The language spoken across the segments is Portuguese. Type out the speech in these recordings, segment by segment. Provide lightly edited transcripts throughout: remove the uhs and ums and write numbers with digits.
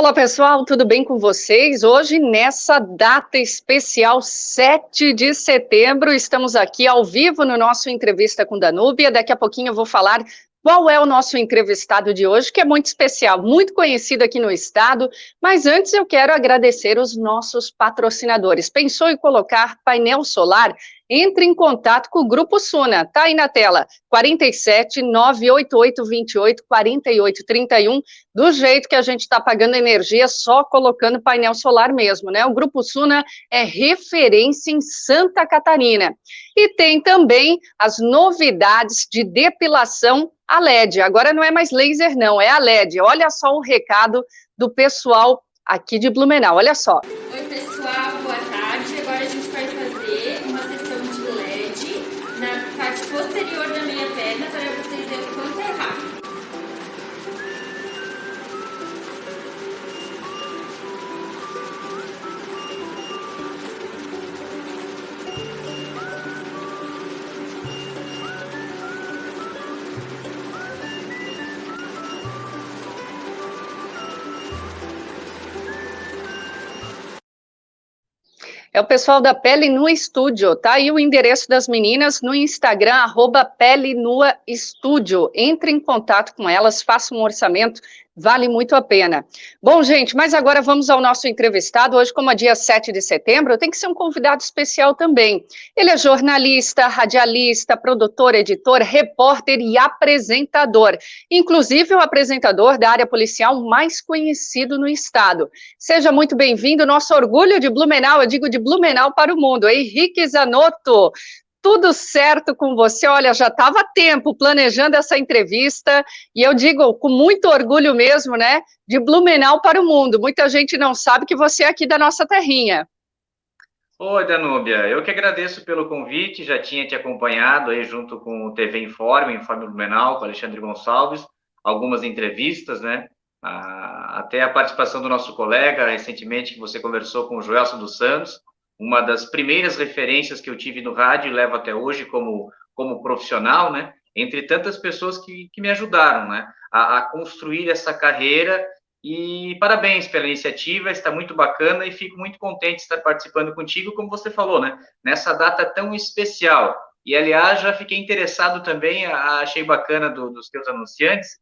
Olá pessoal, tudo bem com vocês? Hoje, nessa data especial, 7 de setembro, estamos aqui ao vivo no nosso Entrevista com Danúbia. Daqui a pouquinho eu vou falar qual é o nosso entrevistado de hoje, que é muito especial, muito conhecido aqui no estado. Mas antes eu quero agradecer os nossos patrocinadores. Pensou em colocar painel solar? Entre em contato com o Grupo Suna, tá aí na tela, 47 988 28 48 31, do jeito que a gente está pagando energia só colocando painel solar mesmo, né? O Grupo Suna é referência em Santa Catarina. E tem também as novidades de depilação a LED. Agora não é mais laser, não, é a LED. Olha só o recado do pessoal aqui de Blumenau, olha só. Oi, pessoal, boa tarde. Agora a gente vai fazer uma sessão de LED na parte posterior da minha perna para vocês verem o quanto é rápido. É o pessoal da Pele Nua Estúdio, tá aí o endereço das meninas no Instagram, @Pele Nua Estúdio. Entre em contato com elas, faça um orçamento, vale muito a pena. Bom, gente, mas agora vamos ao nosso entrevistado. Hoje, como é dia 7 de setembro, tem que ser um convidado especial também. Ele é jornalista, radialista, produtor, editor, repórter e apresentador. Inclusive, o apresentador da área policial mais conhecido no estado. Seja muito bem-vindo, nosso orgulho de Blumenau, eu digo de Blumenau para o mundo, Henrique Zanotto. Tudo certo com você? Olha, já estava há tempo planejando essa entrevista e eu digo com muito orgulho mesmo, né, de Blumenau para o mundo. Muita gente não sabe que você é aqui da nossa terrinha. Oi, Danúbia, eu que agradeço pelo convite, já tinha te acompanhado aí junto com o TV Informe Blumenau, com Alexandre Gonçalves, algumas entrevistas, né, até a participação do nosso colega, recentemente, que você conversou com o Joelson dos Santos, uma das primeiras referências que eu tive no rádio e levo até hoje como profissional, né, entre tantas pessoas que me ajudaram, né, a construir essa carreira. E parabéns pela iniciativa, está muito bacana e fico muito contente de estar participando contigo, como você falou, né? Nessa data tão especial. E, aliás, já fiquei interessado também, achei bacana dos teus anunciantes.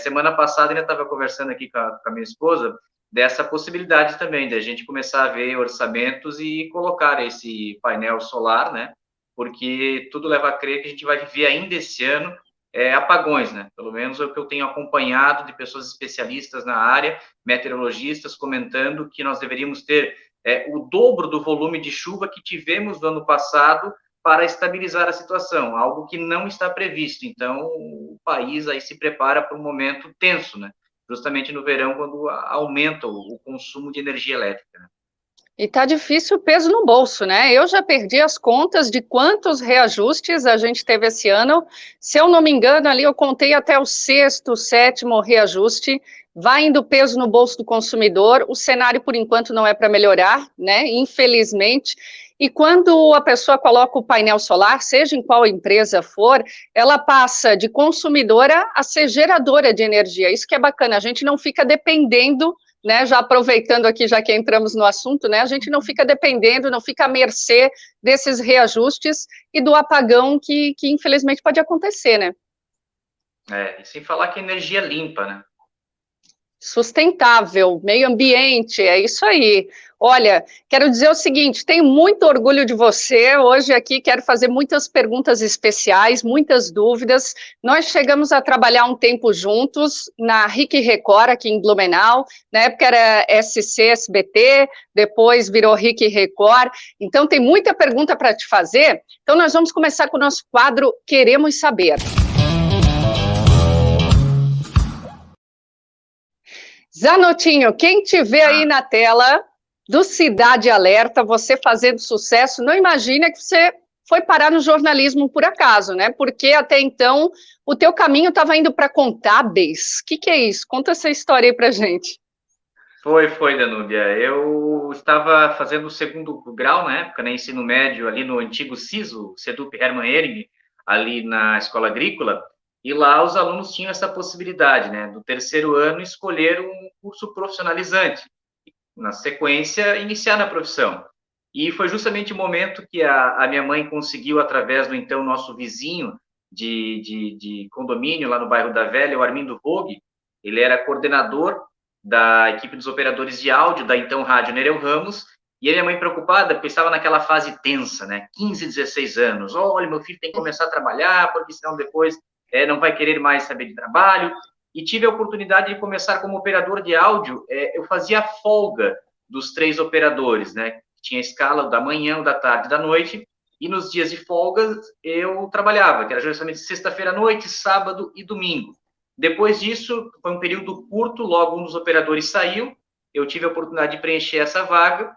Semana passada ainda estava conversando aqui com a minha esposa dessa possibilidade também, de a gente começar a ver orçamentos e colocar esse painel solar, né? Porque tudo leva a crer que a gente vai viver ainda esse ano apagões, né? Pelo menos é o que eu tenho acompanhado de pessoas especialistas na área, meteorologistas, comentando que nós deveríamos ter o dobro do volume de chuva que tivemos no ano passado para estabilizar a situação, algo que não está previsto. Então, o país aí se prepara para um momento tenso, né? Justamente no verão, quando aumenta o consumo de energia elétrica, né? E tá difícil o peso no bolso, né? Eu já perdi as contas de quantos reajustes a gente teve esse ano. Se eu não me engano, ali eu contei até o sexto, sétimo reajuste. Vai indo peso no bolso do consumidor. O cenário, por enquanto, não é para melhorar, né? Infelizmente. E quando a pessoa coloca o painel solar, seja em qual empresa for, ela passa de consumidora a ser geradora de energia. Isso que é bacana, a gente não fica dependendo, né, já aproveitando aqui, já que entramos no assunto, né, a gente não fica dependendo, não fica à mercê desses reajustes e do apagão que infelizmente pode acontecer, né? E sem falar que energia limpa, né? Sustentável, meio ambiente, é isso aí. Olha, quero dizer o seguinte, tenho muito orgulho de você, hoje aqui quero fazer muitas perguntas especiais, muitas dúvidas. Nós chegamos a trabalhar um tempo juntos na RIC Record, aqui em Blumenau, na época era SC, SBT, depois virou RIC Record, então tem muita pergunta para te fazer, então nós vamos começar com o nosso quadro Queremos Saber. Zanotinho, quem te vê aí na tela do Cidade Alerta, você fazendo sucesso, não imagina que você foi parar no jornalismo por acaso, né? Porque até então o teu caminho estava indo para contábeis. O que é isso? Conta essa história aí pra gente. Foi, Danúbia. Eu estava fazendo o segundo grau na época, né, ensino médio, ali no antigo SISO, Sedup Hermann Hering, ali na Escola Agrícola, e lá os alunos tinham essa possibilidade, né, do terceiro ano escolher um curso profissionalizante, na sequência, iniciar na profissão. E foi justamente o momento que a minha mãe conseguiu, através do então nosso vizinho de condomínio lá no bairro da Velha, o Armindo Vogue. Ele era coordenador da equipe dos operadores de áudio da então Rádio Nereu Ramos, e a minha mãe preocupada, porque estava naquela fase tensa, né? 15, 16 anos. Olha, meu filho tem que começar a trabalhar, porque senão depois não vai querer mais saber de trabalho. E tive a oportunidade de começar como operador de áudio. Eu fazia a folga dos 3 operadores, né? Tinha a escala da manhã, da tarde e da noite, e nos dias de folga eu trabalhava, que era justamente sexta-feira à noite, sábado e domingo. Depois disso, foi um período curto, logo um dos operadores saiu, eu tive a oportunidade de preencher essa vaga,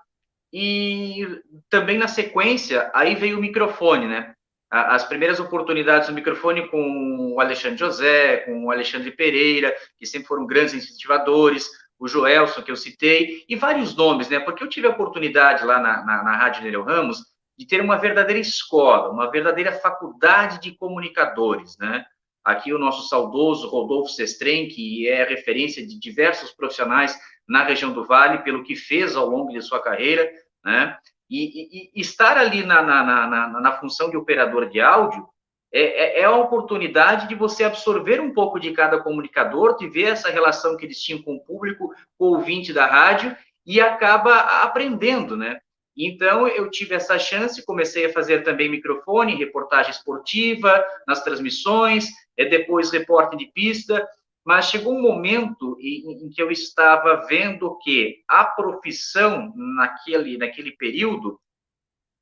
e também na sequência, aí veio o microfone, né? As primeiras oportunidades do microfone com o Alexandre José, com o Alexandre Pereira, que sempre foram grandes incentivadores, o Joelson, que eu citei, e vários nomes, né? Porque eu tive a oportunidade lá na Rádio Nereu Ramos de ter uma verdadeira escola, uma verdadeira faculdade de comunicadores, né? Aqui o nosso saudoso Rodolfo Sestrem, que é referência de diversos profissionais na região do Vale, pelo que fez ao longo de sua carreira, né? E estar ali na função de operador de áudio é a oportunidade de você absorver um pouco de cada comunicador, de ver essa relação que eles tinham com o público, com o ouvinte da rádio, e acaba aprendendo, né? Então, eu tive essa chance, comecei a fazer também microfone, reportagem esportiva, nas transmissões, depois repórter de pista, mas chegou um momento em que eu estava vendo que a profissão, naquele período,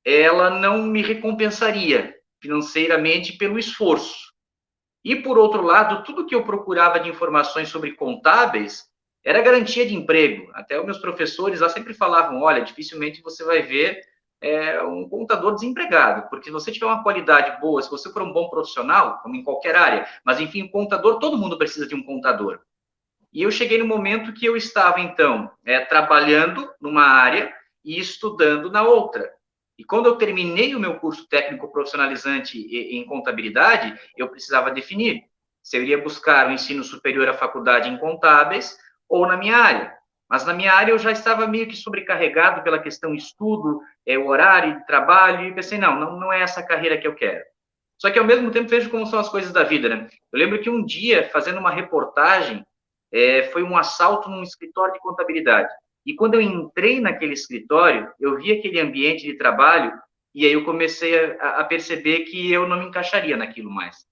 ela não me recompensaria financeiramente pelo esforço. E, por outro lado, tudo que eu procurava de informações sobre contábeis era garantia de emprego. Até os meus professores lá sempre falavam, olha, dificilmente você vai ver um contador desempregado, porque se você tiver uma qualidade boa, se você for um bom profissional, como em qualquer área, mas, enfim, um contador, todo mundo precisa de um contador. E eu cheguei no momento que eu estava, então, trabalhando numa área e estudando na outra. E quando eu terminei o meu curso técnico profissionalizante em contabilidade, eu precisava definir se eu iria buscar o ensino superior à faculdade em contábeis ou na minha área. Mas na minha área eu já estava meio que sobrecarregado pela questão estudo, o horário de trabalho, e pensei, não é essa carreira que eu quero. Só que, ao mesmo tempo, vejo como são as coisas da vida, né? Eu lembro que um dia, fazendo uma reportagem, foi um assalto num escritório de contabilidade. E quando eu entrei naquele escritório, eu vi aquele ambiente de trabalho e aí eu comecei a perceber que eu não me encaixaria naquilo mais.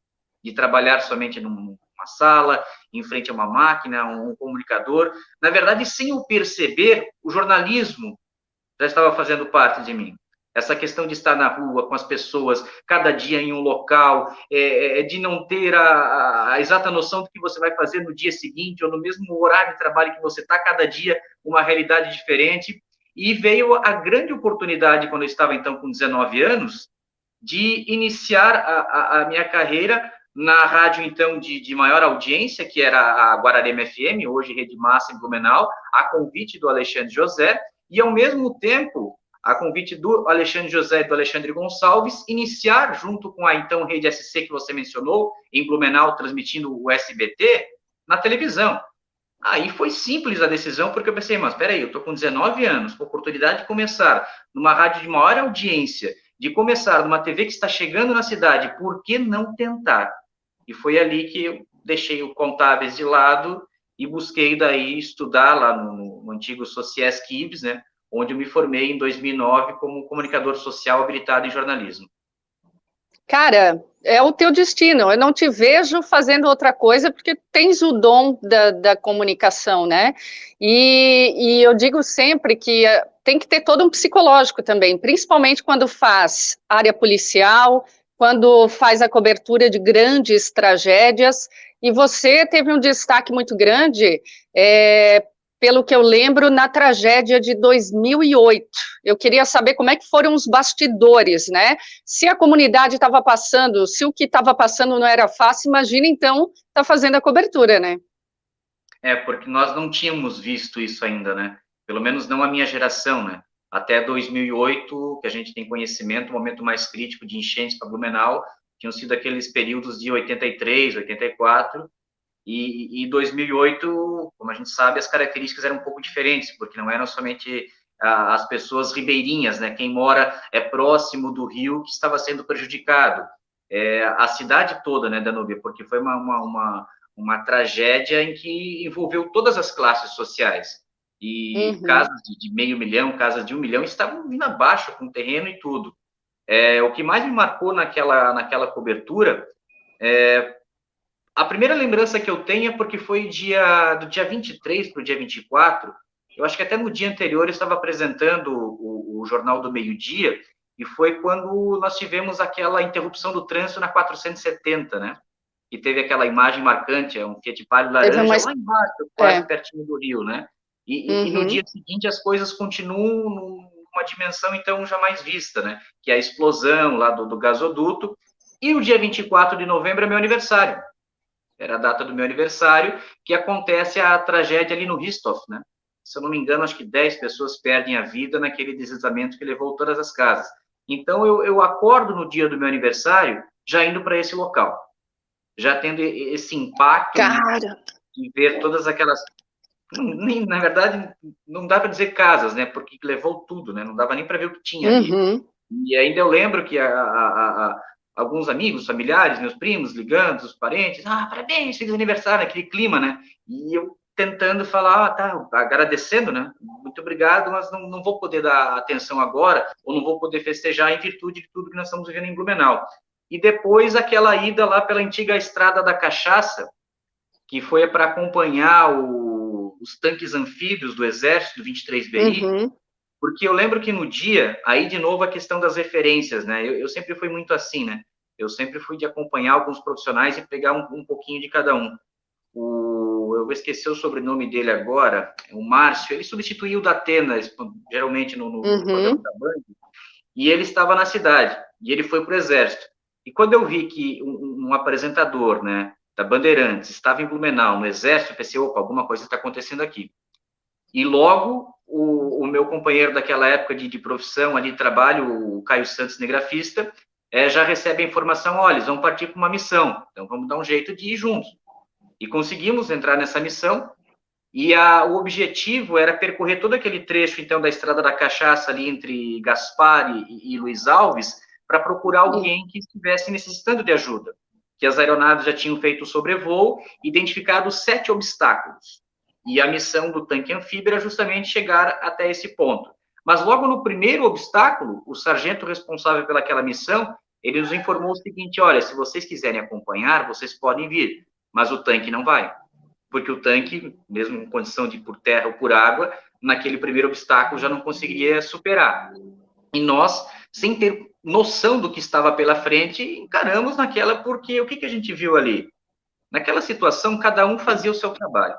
De trabalhar somente numa sala, em frente a uma máquina, um comunicador. Na verdade, sem eu perceber, o jornalismo já estava fazendo parte de mim. Essa questão de estar na rua com as pessoas, cada dia em um local, de não ter a exata noção do que você vai fazer no dia seguinte ou no mesmo horário de trabalho que você está, cada dia uma realidade diferente. E veio a grande oportunidade, quando eu estava, então, com 19 anos, de iniciar a minha carreira na rádio, então, de maior audiência, que era a Guararema FM, hoje Rede Massa em Blumenau, a convite do Alexandre José, e, ao mesmo tempo, a convite do Alexandre José e do Alexandre Gonçalves, iniciar junto com a então Rede SC que você mencionou, em Blumenau, transmitindo o SBT, na televisão. Aí foi simples a decisão, porque eu pensei, mas espera aí, eu estou com 19 anos, com a oportunidade de começar numa rádio de maior audiência, de começar numa TV que está chegando na cidade, por que não tentar? E foi ali que eu deixei o contábeis de lado e busquei daí estudar lá no antigo Sociesc Ibs, né? Onde eu me formei em 2009 como comunicador social habilitado em jornalismo. Cara, é o teu destino. Eu não te vejo fazendo outra coisa porque tens o dom da comunicação, né? E eu digo sempre que tem que ter todo um psicológico também, principalmente quando faz área policial, quando faz a cobertura de grandes tragédias. E você teve um destaque muito grande, pelo que eu lembro, na tragédia de 2008. Eu queria saber como é que foram os bastidores, né? Se a comunidade estava passando, se o que estava passando não era fácil, imagina, então, tá fazendo a cobertura, né? Porque nós não tínhamos visto isso ainda, né? Pelo menos não a minha geração, né? Até 2008, que a gente tem conhecimento, o momento mais crítico de enchentes para Blumenau, tinham sido aqueles períodos de 83, 84, E 2008, como a gente sabe, as características eram um pouco diferentes, porque não eram somente as pessoas ribeirinhas, né? Quem mora próximo do rio que estava sendo prejudicado. A cidade toda, né, Danúbia? Porque foi uma tragédia em que envolveu todas as classes sociais. E casas de meio milhão, casas de 1 milhão estavam vindo abaixo com terreno e tudo. O que mais me marcou naquela cobertura, a primeira lembrança que eu tenho é porque foi do dia 23 para o dia 24, eu acho que até no dia anterior eu estava apresentando o Jornal do Meio-Dia, e foi quando nós tivemos aquela interrupção do trânsito na 470, né? E teve aquela imagem marcante, um Fiat Palio laranja lá embaixo, quase pertinho do rio, né? E no dia seguinte as coisas continuam numa dimensão, então, jamais vista, né? Que é a explosão lá do gasoduto. E o dia 24 de novembro é meu aniversário. Era a data do meu aniversário, que acontece a tragédia ali no Ristov, né? Se eu não me engano, acho que 10 pessoas perdem a vida naquele deslizamento que levou todas as casas. Então, eu acordo no dia do meu aniversário já indo para esse local, já tendo esse impacto, né, de ver todas aquelas... na verdade, não dá para dizer casas, né? Porque levou tudo, né? Não dava nem para ver o que tinha ali. E ainda eu lembro que alguns amigos, familiares, meus primos ligando, os parentes, parabéns, feliz aniversário, aquele clima, né? E eu tentando falar, tá, agradecendo, né? Muito obrigado, mas não vou poder dar atenção agora, ou não vou poder festejar em virtude de tudo que nós estamos vivendo em Blumenau. E depois aquela ida lá pela antiga Estrada da Cachaça, que foi para acompanhar os tanques anfíbios do Exército, do 23BI, porque eu lembro que no dia, aí de novo a questão das referências, né? Eu sempre fui muito assim, né? Eu sempre fui de acompanhar alguns profissionais e pegar um pouquinho de cada um. Eu esqueci o sobrenome dele agora, o Márcio, ele substituiu o Datena, geralmente no programa da Band, e ele estava na cidade, e ele foi para o Exército. E quando eu vi que um apresentador, né, da Bandeirantes estava em Blumenau, no Exército, eu pensei, opa, alguma coisa está acontecendo aqui. E logo, o meu companheiro daquela época de profissão, ali de trabalho, o Caio Santos, cinegrafista, já recebe a informação, olha, eles vão partir para uma missão, então vamos dar um jeito de ir juntos. E conseguimos entrar nessa missão, e o objetivo era percorrer todo aquele trecho, então, da Estrada da Cachaça, ali entre Gaspar e Luiz Alves, para procurar alguém que estivesse necessitando de ajuda. Que as aeronaves já tinham feito o sobrevoo, identificado 7 obstáculos. E a missão do tanque anfíbio era justamente chegar até esse ponto. Mas logo no primeiro obstáculo, o sargento responsável pelaquela missão, ele nos informou o seguinte, olha, se vocês quiserem acompanhar, vocês podem vir, mas o tanque não vai. Porque o tanque, mesmo em condição de ir por terra ou por água, naquele primeiro obstáculo já não conseguiria superar. E nós, sem ter noção do que estava pela frente, encaramos naquela, porque o que a gente viu ali? Naquela situação, cada um fazia o seu trabalho.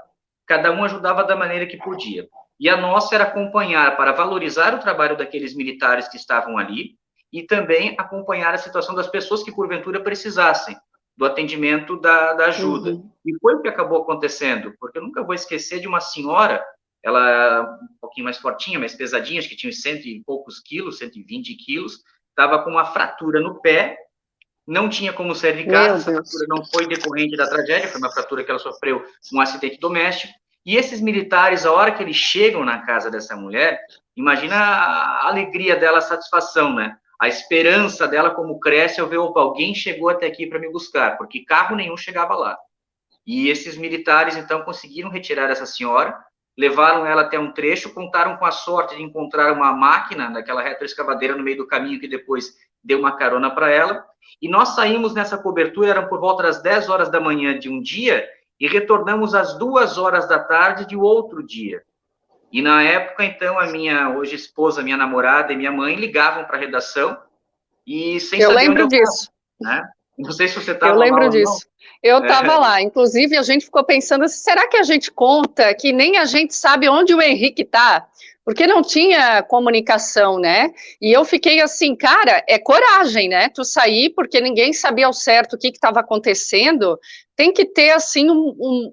Cada um ajudava da maneira que podia. E a nossa era acompanhar para valorizar o trabalho daqueles militares que estavam ali e também acompanhar a situação das pessoas que, porventura, precisassem do atendimento da ajuda. E foi o que acabou acontecendo, porque eu nunca vou esquecer de uma senhora, ela um pouquinho mais fortinha, mais pesadinha, acho que tinha uns 100 e poucos quilos, 120 quilos, estava com uma fratura no pé, não tinha como sair de casa, essa fratura não foi decorrente da tragédia, foi uma fratura que ela sofreu um acidente doméstico, e esses militares, a hora que eles chegam na casa dessa mulher, imagina a alegria dela, a satisfação, né? A esperança dela como cresce ao ver, opa, alguém chegou até aqui para me buscar, porque carro nenhum chegava lá. E esses militares, então, conseguiram retirar essa senhora, levaram ela até um trecho, contaram com a sorte de encontrar uma máquina daquela retroescavadeira no meio do caminho que depois deu uma carona para ela, e nós saímos nessa cobertura, eram por volta das 10 horas da manhã de um dia, e retornamos às 2 horas da tarde de outro dia. E na época, então, a minha hoje esposa, minha namorada e minha mãe ligavam para a redação e sem saber onde eu estava, né? Não sei se você estava lá. Eu lembro disso. Eu estava lá. Inclusive, a gente ficou pensando, será que a gente conta que nem a gente sabe onde o Henrique está? Porque não tinha comunicação, né? E eu fiquei assim, cara, é coragem, né? Tu sair, porque ninguém sabia ao certo o que estava acontecendo. Tem que ter, assim,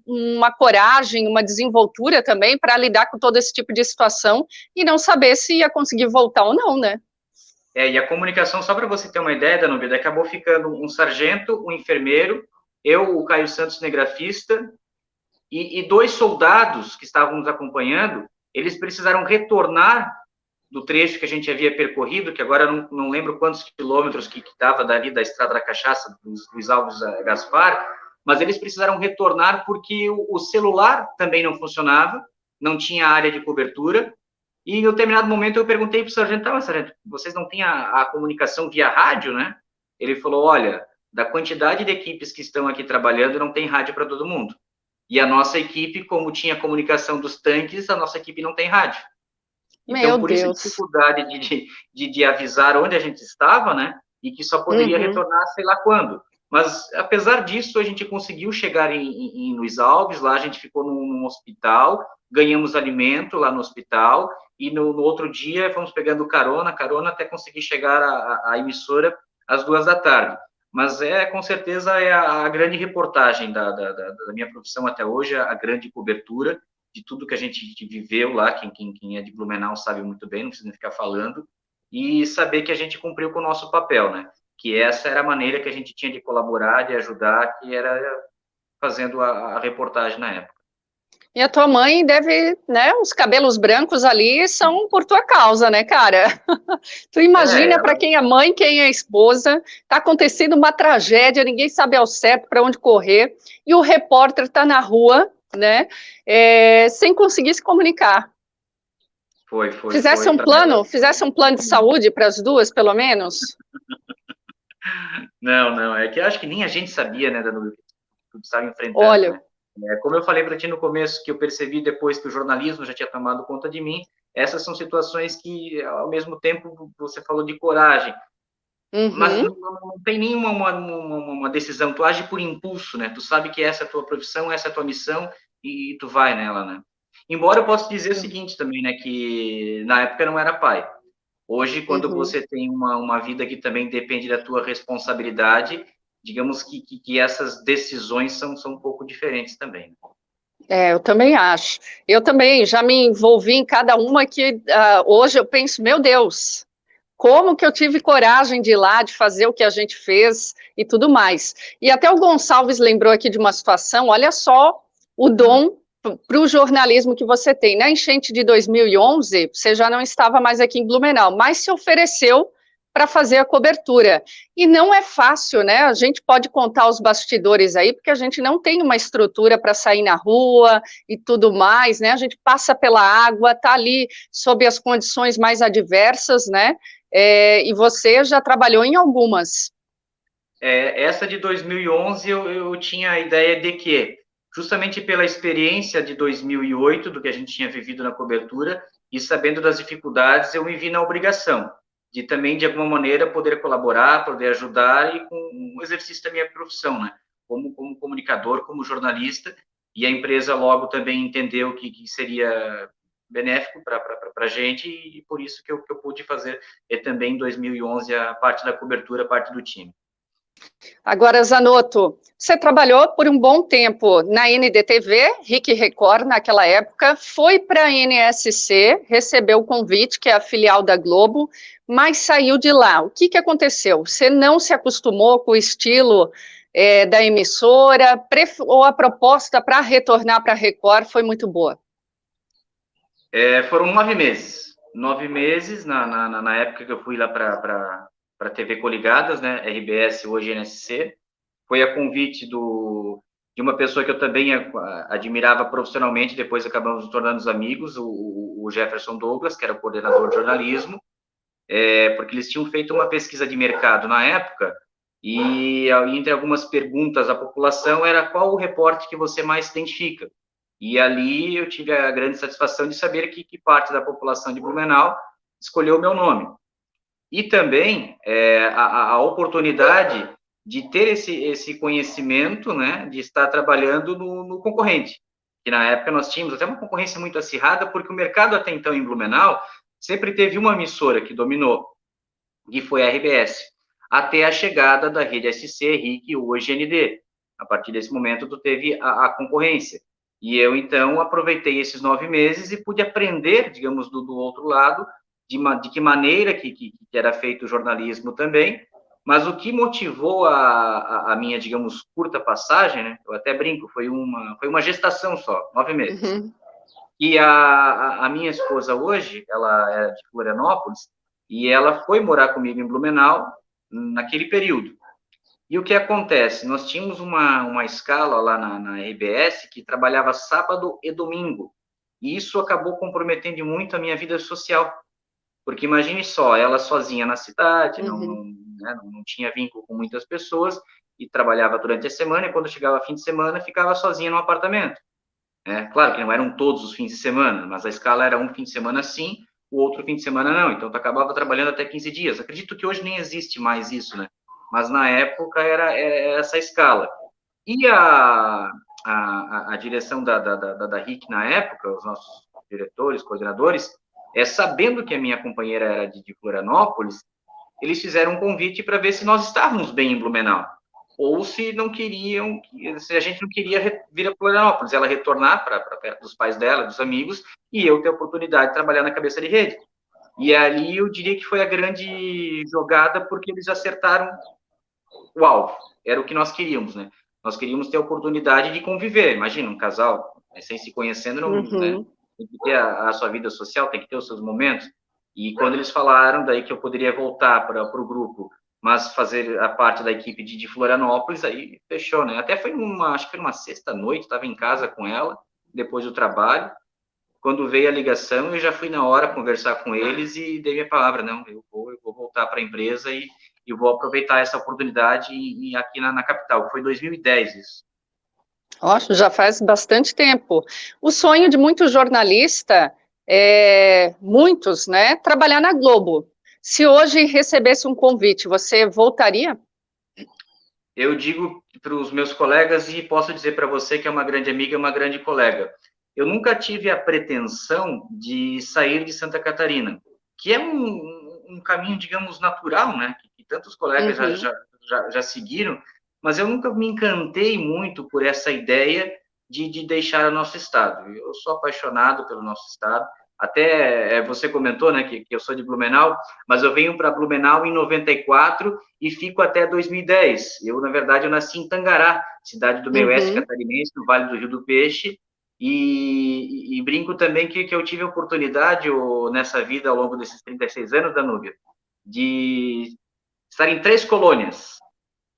uma coragem, uma desenvoltura também para lidar com todo esse tipo de situação e não saber se ia conseguir voltar ou não, né? E a comunicação, só para você ter uma ideia, Danúbia, acabou ficando um sargento, um enfermeiro, eu, o Caio Santos, cinegrafista, e 2 soldados que estavam nos acompanhando, eles precisaram retornar do trecho que a gente havia percorrido, que agora eu não lembro quantos quilômetros que estava dali da Estrada da Cachaça, dos Luiz Alves a Gaspar, mas eles precisaram retornar porque o celular também não funcionava, não tinha área de cobertura, e em um determinado momento eu perguntei para o sargento, mas sargento, vocês não têm a comunicação via rádio, né? Ele falou, olha, da quantidade de equipes que estão aqui trabalhando, não tem rádio para todo mundo. E a nossa equipe, como tinha comunicação dos tanques, a nossa equipe não tem rádio. Então, por isso a dificuldade de avisar onde a gente estava, né? E que só poderia retornar sei lá quando. Mas, apesar disso, a gente conseguiu chegar em Luiz Alves, lá a gente ficou num hospital, ganhamos alimento lá no hospital, e no outro dia fomos pegando carona até conseguir chegar à emissora às 14h. Mas com certeza é a grande reportagem da minha profissão até hoje, a grande cobertura de tudo que a gente viveu lá, quem é de Blumenau sabe muito bem, não precisa ficar falando, e saber que a gente cumpriu com o nosso papel, né? Que essa era a maneira que a gente tinha de colaborar, de ajudar, que era fazendo a reportagem na época. E a tua mãe deve, né, os cabelos brancos ali são por tua causa, né, cara? Tu imagina para quem é mãe, quem é esposa, tá acontecendo uma tragédia, ninguém sabe ao certo para onde correr, e o repórter tá na rua, né, sem conseguir se comunicar. Fizesse um plano de saúde para as duas, pelo menos? Não, é que eu acho que nem a gente sabia, né, Danilo, que estava enfrentando. Olha, né? Como eu falei para ti no começo, que eu percebi depois que o jornalismo já tinha tomado conta de mim, essas são situações que, ao mesmo tempo, você falou de coragem, mas não tem nenhuma uma decisão, tu age por impulso, né? Tu sabe que essa é a tua profissão, essa é a tua missão, e tu vai nela, né? Embora eu possa dizer o seguinte também, né, que na época eu não era pai. Hoje, quando você tem uma vida que também depende da tua responsabilidade, digamos que essas decisões são um pouco diferentes também. Eu também acho. Eu também já me envolvi em cada uma que hoje eu penso, meu Deus, como que eu tive coragem de ir lá, de fazer o que a gente fez e tudo mais. E até o Gonçalves lembrou aqui de uma situação, olha só o dom para o jornalismo que você tem. Na enchente de 2011, você já não estava mais aqui em Blumenau, mas se ofereceu para fazer a cobertura. E não é fácil, né? A gente pode contar os bastidores aí, porque a gente não tem uma estrutura para sair na rua e tudo mais, né? A gente passa pela água, está ali sob as condições mais adversas, né? E você já trabalhou em algumas. Essa de 2011 eu tinha a ideia de que, justamente pela experiência de 2008, do que a gente tinha vivido na cobertura, e sabendo das dificuldades, eu me vi na obrigação de também, de alguma maneira, poder colaborar, poder ajudar, e com o exercício da minha profissão, né? Como comunicador, como jornalista, e a empresa logo também entendeu que seria benéfico para a gente, e por isso que eu pude fazer também em 2011 a parte da cobertura, a parte do time. Agora, Zanotto, você trabalhou por um bom tempo na NDTV, RIC Record, naquela época, foi para a NSC, recebeu o convite, que é a filial da Globo, mas saiu de lá. O que aconteceu? Você não se acostumou com o estilo da emissora, ou a proposta para retornar para a Record foi muito boa? Foram 9 meses. 9 meses, na época que eu fui lá para TV Coligadas, né, RBS, hoje NSC, foi a convite de uma pessoa que eu também admirava profissionalmente, depois acabamos nos tornando amigos, o Jefferson Douglas, que era o coordenador de jornalismo, porque eles tinham feito uma pesquisa de mercado na época, e entre algumas perguntas à população era qual o repórter que você mais se identifica. E ali eu tive a grande satisfação de saber que parte da população de Blumenau escolheu o meu nome. E também a oportunidade de ter esse conhecimento, né, de estar trabalhando no concorrente, que na época nós tínhamos até uma concorrência muito acirrada, porque o mercado até então em Blumenau sempre teve uma emissora que dominou, que foi a RBS, até a chegada da rede SC, RIC, hoje ND. A partir desse momento, tu teve a concorrência. E eu, então, aproveitei esses 9 meses e pude aprender, digamos, do outro lado, de que maneira que era feito o jornalismo também, Mas o que motivou a minha, digamos, curta passagem, né? Eu até brinco, foi uma gestação só, 9 meses. Uhum. E a minha esposa hoje, ela é de Florianópolis, e ela foi morar comigo em Blumenau naquele período. E o que acontece? Nós tínhamos uma escala lá na RBS que trabalhava sábado e domingo. E isso acabou comprometendo muito a minha vida social. Porque imagine só, ela sozinha na cidade, Uhum. né, não tinha vínculo com muitas pessoas, e trabalhava durante a semana, e quando chegava fim de semana, ficava sozinha no apartamento. Né? Claro que não eram todos os fins de semana, mas a escala era um fim de semana sim, o outro fim de semana não. Então, tu acabava trabalhando até 15 dias. Acredito que hoje nem existe mais isso, né? Mas na época era essa escala. E a direção da RIC na época, os nossos diretores, coordenadores, sabendo que a minha companheira era de Florianópolis, eles fizeram um convite para ver se nós estávamos bem em Blumenau. Ou se não queriam, se a gente não queria vir a Florianópolis, ela retornar para perto dos pais dela, dos amigos, e eu ter a oportunidade de trabalhar na cabeça de rede. E ali eu diria que foi a grande jogada, porque eles acertaram o alvo. Era o que nós queríamos, né? Nós queríamos ter a oportunidade de conviver. Imagina, um casal, sem se conhecendo, não, né? Uhum. Tem que ter a sua vida social, tem que ter os seus momentos. E quando eles falaram daí que eu poderia voltar para o grupo, mas fazer a parte da equipe de Florianópolis, aí fechou, né? Até foi acho que foi uma sexta-noite, estava em casa com ela, depois do trabalho. Quando veio a ligação, eu já fui na hora conversar com eles e dei minha palavra, não, eu vou voltar para a empresa e vou aproveitar essa oportunidade aqui na capital. Foi 2010 isso. Nossa, já faz bastante tempo. O sonho de muito jornalista muitos, né, trabalhar na Globo. Se hoje recebesse um convite, você voltaria? Eu digo para os meus colegas e posso dizer para você que é uma grande amiga, uma grande colega. Eu nunca tive a pretensão de sair de Santa Catarina, que é um caminho, digamos, natural, né? Que tantos colegas Uhum. já seguiram, mas eu nunca me encantei muito por essa ideia de deixar o nosso estado. Eu sou apaixonado pelo nosso estado. Até você comentou, né, que eu sou de Blumenau, mas eu venho para Blumenau em 94 e fico até 2010. Eu, na verdade, eu nasci em Tangará, cidade do meio oeste Uhum. catarinense, no Vale do Rio do Peixe, e brinco também que eu tive a oportunidade nessa vida, ao longo desses 36 anos, Danúbia, de estar em 3 colônias,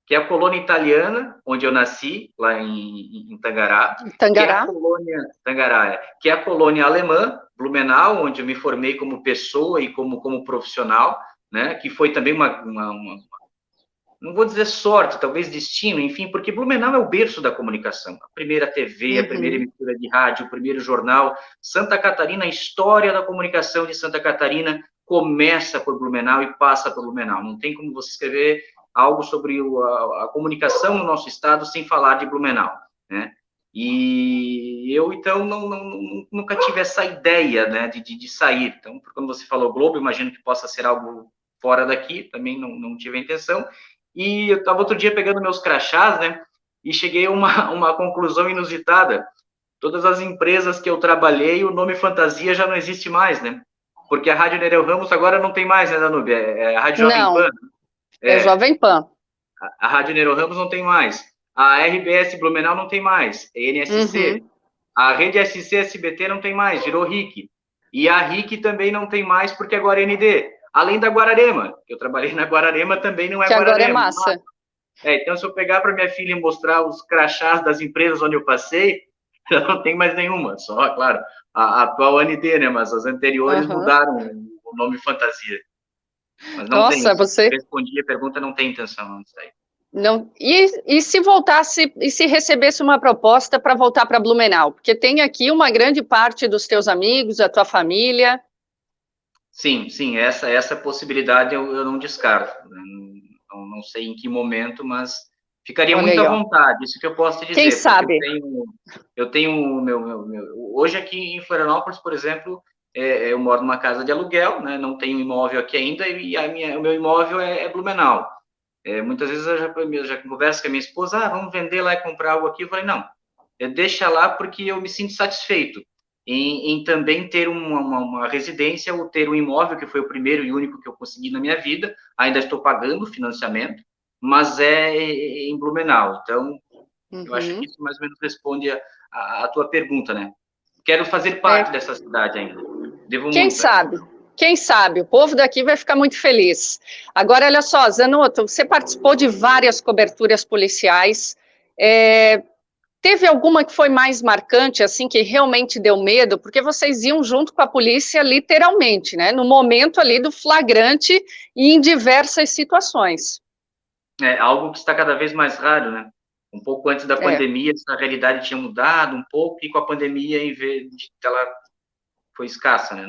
que é a colônia italiana, onde eu nasci, lá em Tangará, que é a Tangará? colônia Tangará, que é a colônia alemã, Blumenau, onde eu me formei como pessoa e como profissional, né, que foi também não vou dizer sorte, talvez destino, enfim, porque Blumenau é o berço da comunicação. A primeira TV, a primeira Uhum. emissora de rádio, o primeiro jornal. Santa Catarina, a história da comunicação de Santa Catarina começa por Blumenau e passa por Blumenau. Não tem como você escrever algo sobre a comunicação no nosso estado sem falar de Blumenau, né? E eu, então, nunca tive essa ideia, né, de sair. Então, quando você falou Globo, imagino que possa ser algo fora daqui, também não tive a intenção. E eu estava outro dia pegando meus crachás, né? E cheguei a uma conclusão inusitada. Todas as empresas que eu trabalhei, o nome fantasia já não existe mais, né? Porque a Rádio Nereu Ramos agora não tem mais, né, Danube? É a Rádio Jovem Pan. Não, é É, Jovem Pan. a Rádio Nereu Ramos não tem mais. A RBS Blumenau não tem mais. É NSC. Uhum. A rede SC SBT não tem mais, virou RIC. E a RIC também não tem mais porque agora é ND. Além da Guararema, que eu trabalhei na Guararema, também não é Que agora é Guararema. massa. Então, se eu pegar para minha filha e mostrar os crachás das empresas onde eu passei, eu não tem mais nenhuma. Só, claro, a atual AND, né? Mas as anteriores Uhum. mudaram o nome fantasia. Mas não tem. Nossa, você Respondi a pergunta, não tem intenção disso aí. não. E se voltasse e se recebesse uma proposta para voltar para Blumenau? Porque tem aqui uma grande parte dos teus amigos, da tua família. Sim, essa possibilidade eu não descarto. Não sei em que momento, mas ficaria Olha muito aí, à ó. vontade, isso que eu posso te Quem dizer, porque sabe? eu tenho hoje aqui em Florianópolis, por exemplo, eu moro numa casa de aluguel, né, não tenho imóvel aqui ainda, e o meu imóvel é Blumenau. Muitas vezes eu já converso com a minha esposa, vamos vender lá e comprar algo aqui, eu falei, não, deixa lá porque eu me sinto satisfeito. em também ter uma residência ou ter um imóvel, que foi o primeiro e único que eu consegui na minha vida. Ainda estou pagando o financiamento, mas é em Blumenau. Então, eu acho que isso mais ou menos responde a tua pergunta, né? Quero fazer parte dessa cidade ainda. Devo Quem muito. sabe? Quem sabe? O povo daqui vai ficar muito feliz. Agora, olha só, Zanotto, você participou de várias coberturas policiais. Teve alguma que foi mais marcante, assim, que realmente deu medo? Porque vocês iam junto com a polícia, literalmente, né? No momento ali do flagrante e em diversas situações. É algo que está cada vez mais raro, né? Um pouco antes da É. pandemia, essa realidade tinha mudado um pouco, e com a pandemia, em vez de ela foi escassa, né?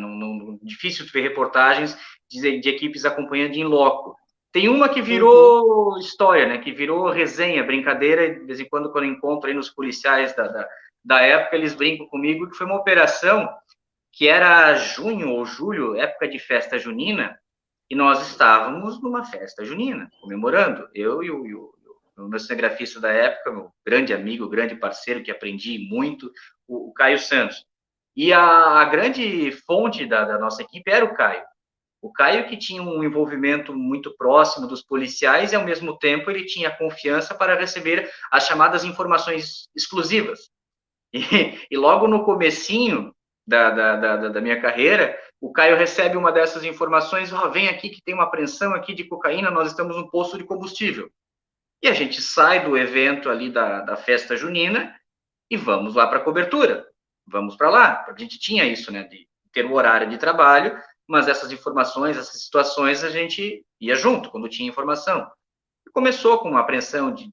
Difícil ver reportagens de equipes acompanhando em loco. Tem uma que virou história, né? Que virou resenha, brincadeira, e de vez em quando eu encontro aí nos policiais da época, eles brincam comigo, que foi uma operação que era junho ou julho, época de festa junina, e nós estávamos numa festa junina, comemorando. Eu e o meu cinegrafista da época, meu grande amigo, grande parceiro, que aprendi muito, o Caio Santos. E a grande fonte da nossa equipe era o Caio. O Caio, que tinha um envolvimento muito próximo dos policiais, e ao mesmo tempo ele tinha confiança para receber as chamadas informações exclusivas. E logo no comecinho da minha carreira, o Caio recebe uma dessas informações: vem aqui que tem uma apreensão aqui de cocaína, nós estamos no posto de combustível. E a gente sai do evento ali da festa junina e vamos lá para a cobertura. Vamos para lá. A gente tinha isso, né, de ter o horário de trabalho, mas essas informações, essas situações, a gente ia junto quando tinha informação. E começou com uma apreensão de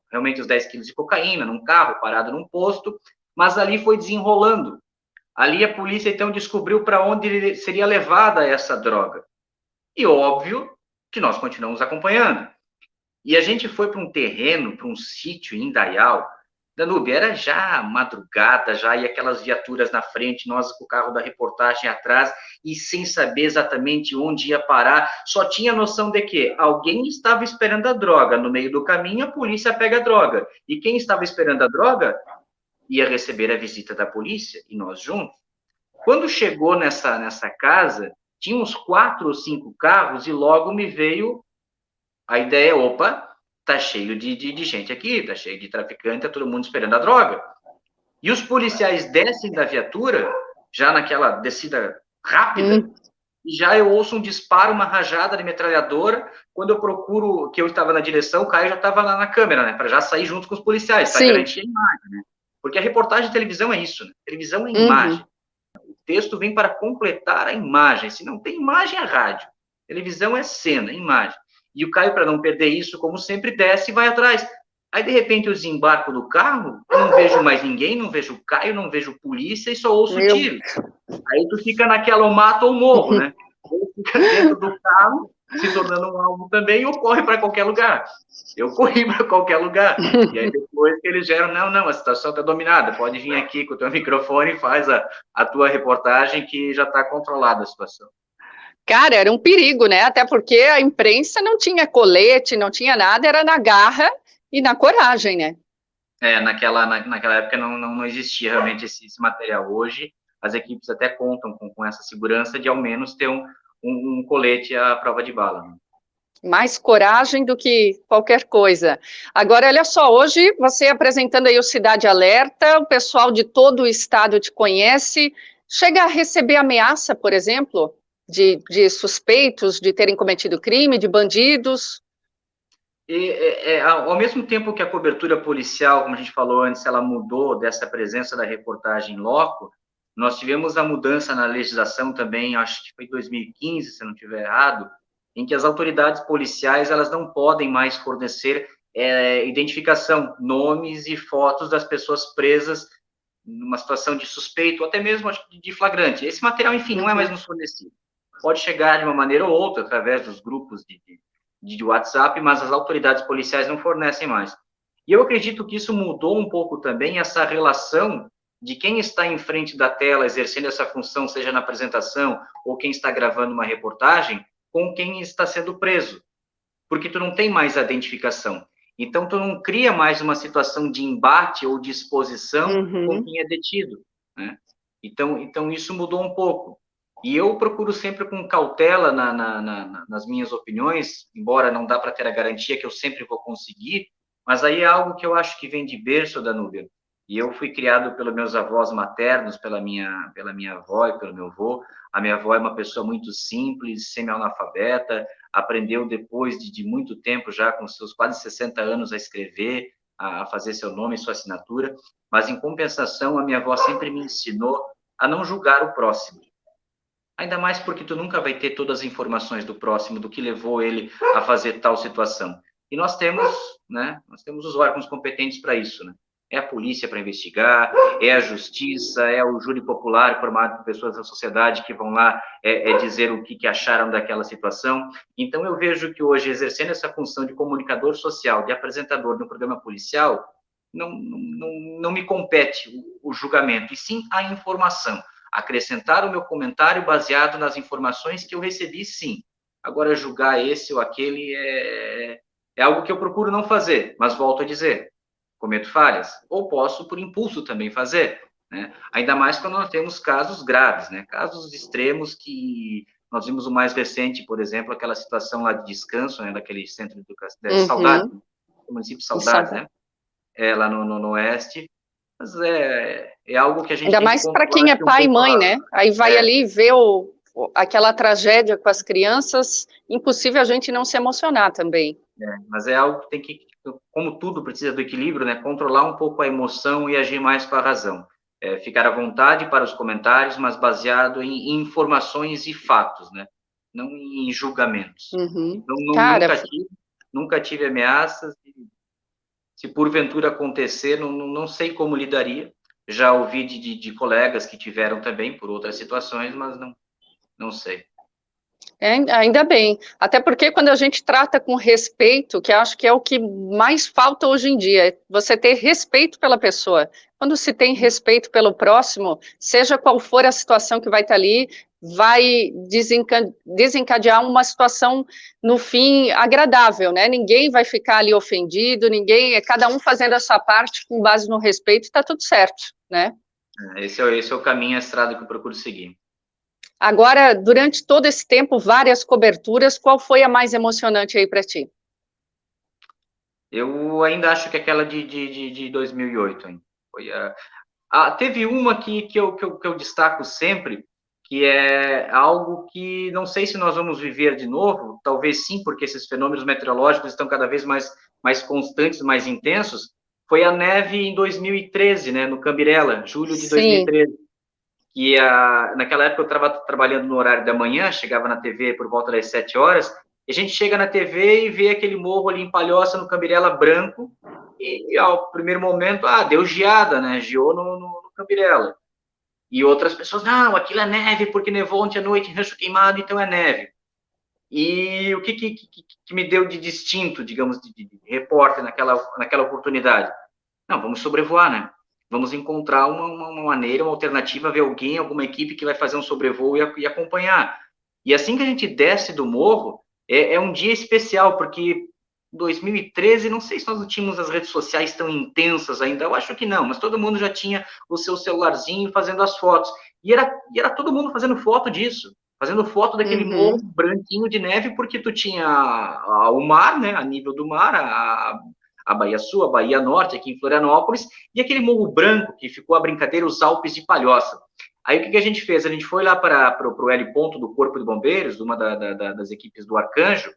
realmente os 10 quilos de cocaína num carro parado num posto, mas ali foi desenrolando. Ali a polícia, então, descobriu para onde seria levada essa droga. E óbvio que nós continuamos acompanhando. E a gente foi para um terreno, para um sítio em Indaial. Danúbio, era já madrugada, já e aquelas viaturas na frente, nós com o carro da reportagem atrás, e sem saber exatamente onde ia parar, só tinha noção de que alguém estava esperando a droga. No meio do caminho, a polícia pega a droga. E quem estava esperando a droga ia receber a visita da polícia, e nós juntos. Quando chegou nessa casa, tinha uns 4 ou 5 carros, e logo me veio a ideia: opa, tá cheio de gente aqui, tá cheio de traficante, tá todo mundo esperando a droga. E os policiais descem da viatura, já naquela descida rápida, e já eu ouço um disparo, uma rajada de metralhadora. Quando eu procuro, que eu estava na direção, o Caio já estava lá na câmera, né, para já sair junto com os policiais, para garantir a imagem, né? Porque a reportagem de televisão é isso, né? Televisão é imagem. O texto vem para completar a imagem. Se não tem imagem, é rádio. Televisão é cena, imagem. E o Caio, para não perder isso, como sempre, desce e vai atrás. Aí, de repente, eu desembarco do carro, eu não vejo mais ninguém, não vejo o Caio, não vejo polícia, e só ouço tiro. Aí tu fica naquela, ou mato ou morro, né? Ou fica dentro do carro, se tornando um alvo também, ou corre para qualquer lugar. Eu corri para qualquer lugar. E aí, depois que eles geram, não, a situação está dominada, pode vir aqui com o teu microfone e faz a tua reportagem, que já está controlada a situação. Cara, era um perigo, né? Até porque a imprensa não tinha colete, não tinha nada, era na garra e na coragem, né? Naquela época não existia realmente esse material. Hoje, as equipes até contam com essa segurança de ao menos ter um colete à prova de bala. Né? Mais coragem do que qualquer coisa. Agora, olha só, hoje você apresentando aí o Cidade Alerta, o pessoal de todo o estado te conhece. Chega a receber ameaça, por exemplo, de suspeitos de terem cometido crime, de bandidos? Ao mesmo tempo que a cobertura policial, como a gente falou antes, ela mudou dessa presença da reportagem em loco, nós tivemos a mudança na legislação também, acho que foi em 2015, se não estiver errado, em que as autoridades policiais elas não podem mais fornecer identificação, nomes e fotos das pessoas presas numa situação de suspeito, ou até mesmo de flagrante. Esse material, enfim, não é mais nos fornecido. Pode chegar de uma maneira ou outra, através dos grupos de WhatsApp, mas as autoridades policiais não fornecem mais. E eu acredito que isso mudou um pouco também essa relação de quem está em frente da tela exercendo essa função, seja na apresentação ou quem está gravando uma reportagem, com quem está sendo preso. Porque tu não tem mais a identificação. Então, tu não cria mais uma situação de embate ou de exposição com quem é detido, né? Então isso mudou um pouco. E eu procuro sempre com cautela nas minhas opiniões, embora não dá para ter a garantia que eu sempre vou conseguir, mas aí é algo que eu acho que vem de berço, Danúbia. E eu fui criado pelos meus avós maternos, pela minha avó e pelo meu avô. A minha avó é uma pessoa muito simples, semi-analfabeta, aprendeu depois de muito tempo, já com seus quase 60 anos, a escrever, a fazer seu nome e sua assinatura. Mas, em compensação, a minha avó sempre me ensinou a não julgar o próximo. Ainda mais porque tu nunca vai ter todas as informações do próximo, do que levou ele a fazer tal situação. E nós temos, né, nós temos os órgãos competentes para isso, né? É a polícia para investigar, é a justiça, é o júri popular formado por pessoas da sociedade que vão lá dizer o que acharam daquela situação. Então, eu vejo que hoje, exercendo essa função de comunicador social, de apresentador no programa policial, não me compete o julgamento, e sim a informação. Acrescentar o meu comentário baseado nas informações que eu recebi, sim. Agora, julgar esse ou aquele é algo que eu procuro não fazer, mas volto a dizer, cometo falhas, ou posso, por impulso, também fazer, né? Ainda mais quando nós temos casos graves, né? Casos extremos que nós vimos o mais recente, por exemplo, aquela situação lá de descanso, né? Daquele centro de educação, Saudades, o município de Saudades, né? Lá no Oeste, mas é algo que a gente Ainda tem que mais para controlar quem é um pai e pouco mãe, né? Aí vai ali ver aquela tragédia com as crianças, impossível a gente não se emocionar também. Mas é algo que tem que, como tudo precisa do equilíbrio, né? Controlar um pouco a emoção e agir mais com a razão. Ficar à vontade para os comentários, mas baseado em informações e fatos, né? Não em julgamentos. Então, Cara, nunca tive ameaças. Se porventura acontecer, não sei como lidaria. Já ouvi de colegas que tiveram também por outras situações, mas não sei. ainda bem, até porque quando a gente trata com respeito, que acho que é o que mais falta hoje em dia, é você ter respeito pela pessoa. Quando se tem respeito pelo próximo, seja qual for a situação que vai estar ali, vai desencadear uma situação, no fim, agradável, né? Ninguém vai ficar ali ofendido, cada um fazendo a sua parte com base no respeito, está tudo certo, né? Esse é o caminho, a estrada que eu procuro seguir. Agora, durante todo esse tempo, várias coberturas, qual foi a mais emocionante aí para ti? Eu ainda acho que aquela de 2008, hein? Teve uma que eu destaco sempre, que é algo que não sei se nós vamos viver de novo, talvez sim, porque esses fenômenos meteorológicos estão cada vez mais constantes, mais intensos. Foi a neve em 2013, né, no Cambirela, julho de 2013. Que naquela época eu estava trabalhando no horário da manhã, chegava na TV por volta das 7 horas, e a gente chega na TV e vê aquele morro ali em Palhoça, no Cambirela branco, e ao primeiro momento, deu geada, né? Geou no Cambirela. E outras pessoas, não, aquilo é neve, porque nevou ontem à noite em Rancho Queimado, então é neve. E o que me deu de distinto, digamos, de repórter naquela oportunidade? Não, vamos sobrevoar, né? Vamos encontrar uma maneira, uma alternativa, ver alguém, alguma equipe que vai fazer um sobrevoo e acompanhar. E assim que a gente desce do morro, é um dia especial, porque em 2013, não sei se nós não tínhamos as redes sociais tão intensas ainda, eu acho que não, mas todo mundo já tinha o seu celularzinho fazendo as fotos. E era todo mundo fazendo foto disso, fazendo foto daquele morro branquinho de neve, porque tu tinha o mar, né, a nível do mar, a Baía Sul, a Baía Norte, aqui em Florianópolis, e aquele morro branco que ficou a brincadeira, os Alpes de Palhoça. Aí o que a gente fez? A gente foi lá para o L ponto do Corpo de Bombeiros, uma das equipes do Arcanjo,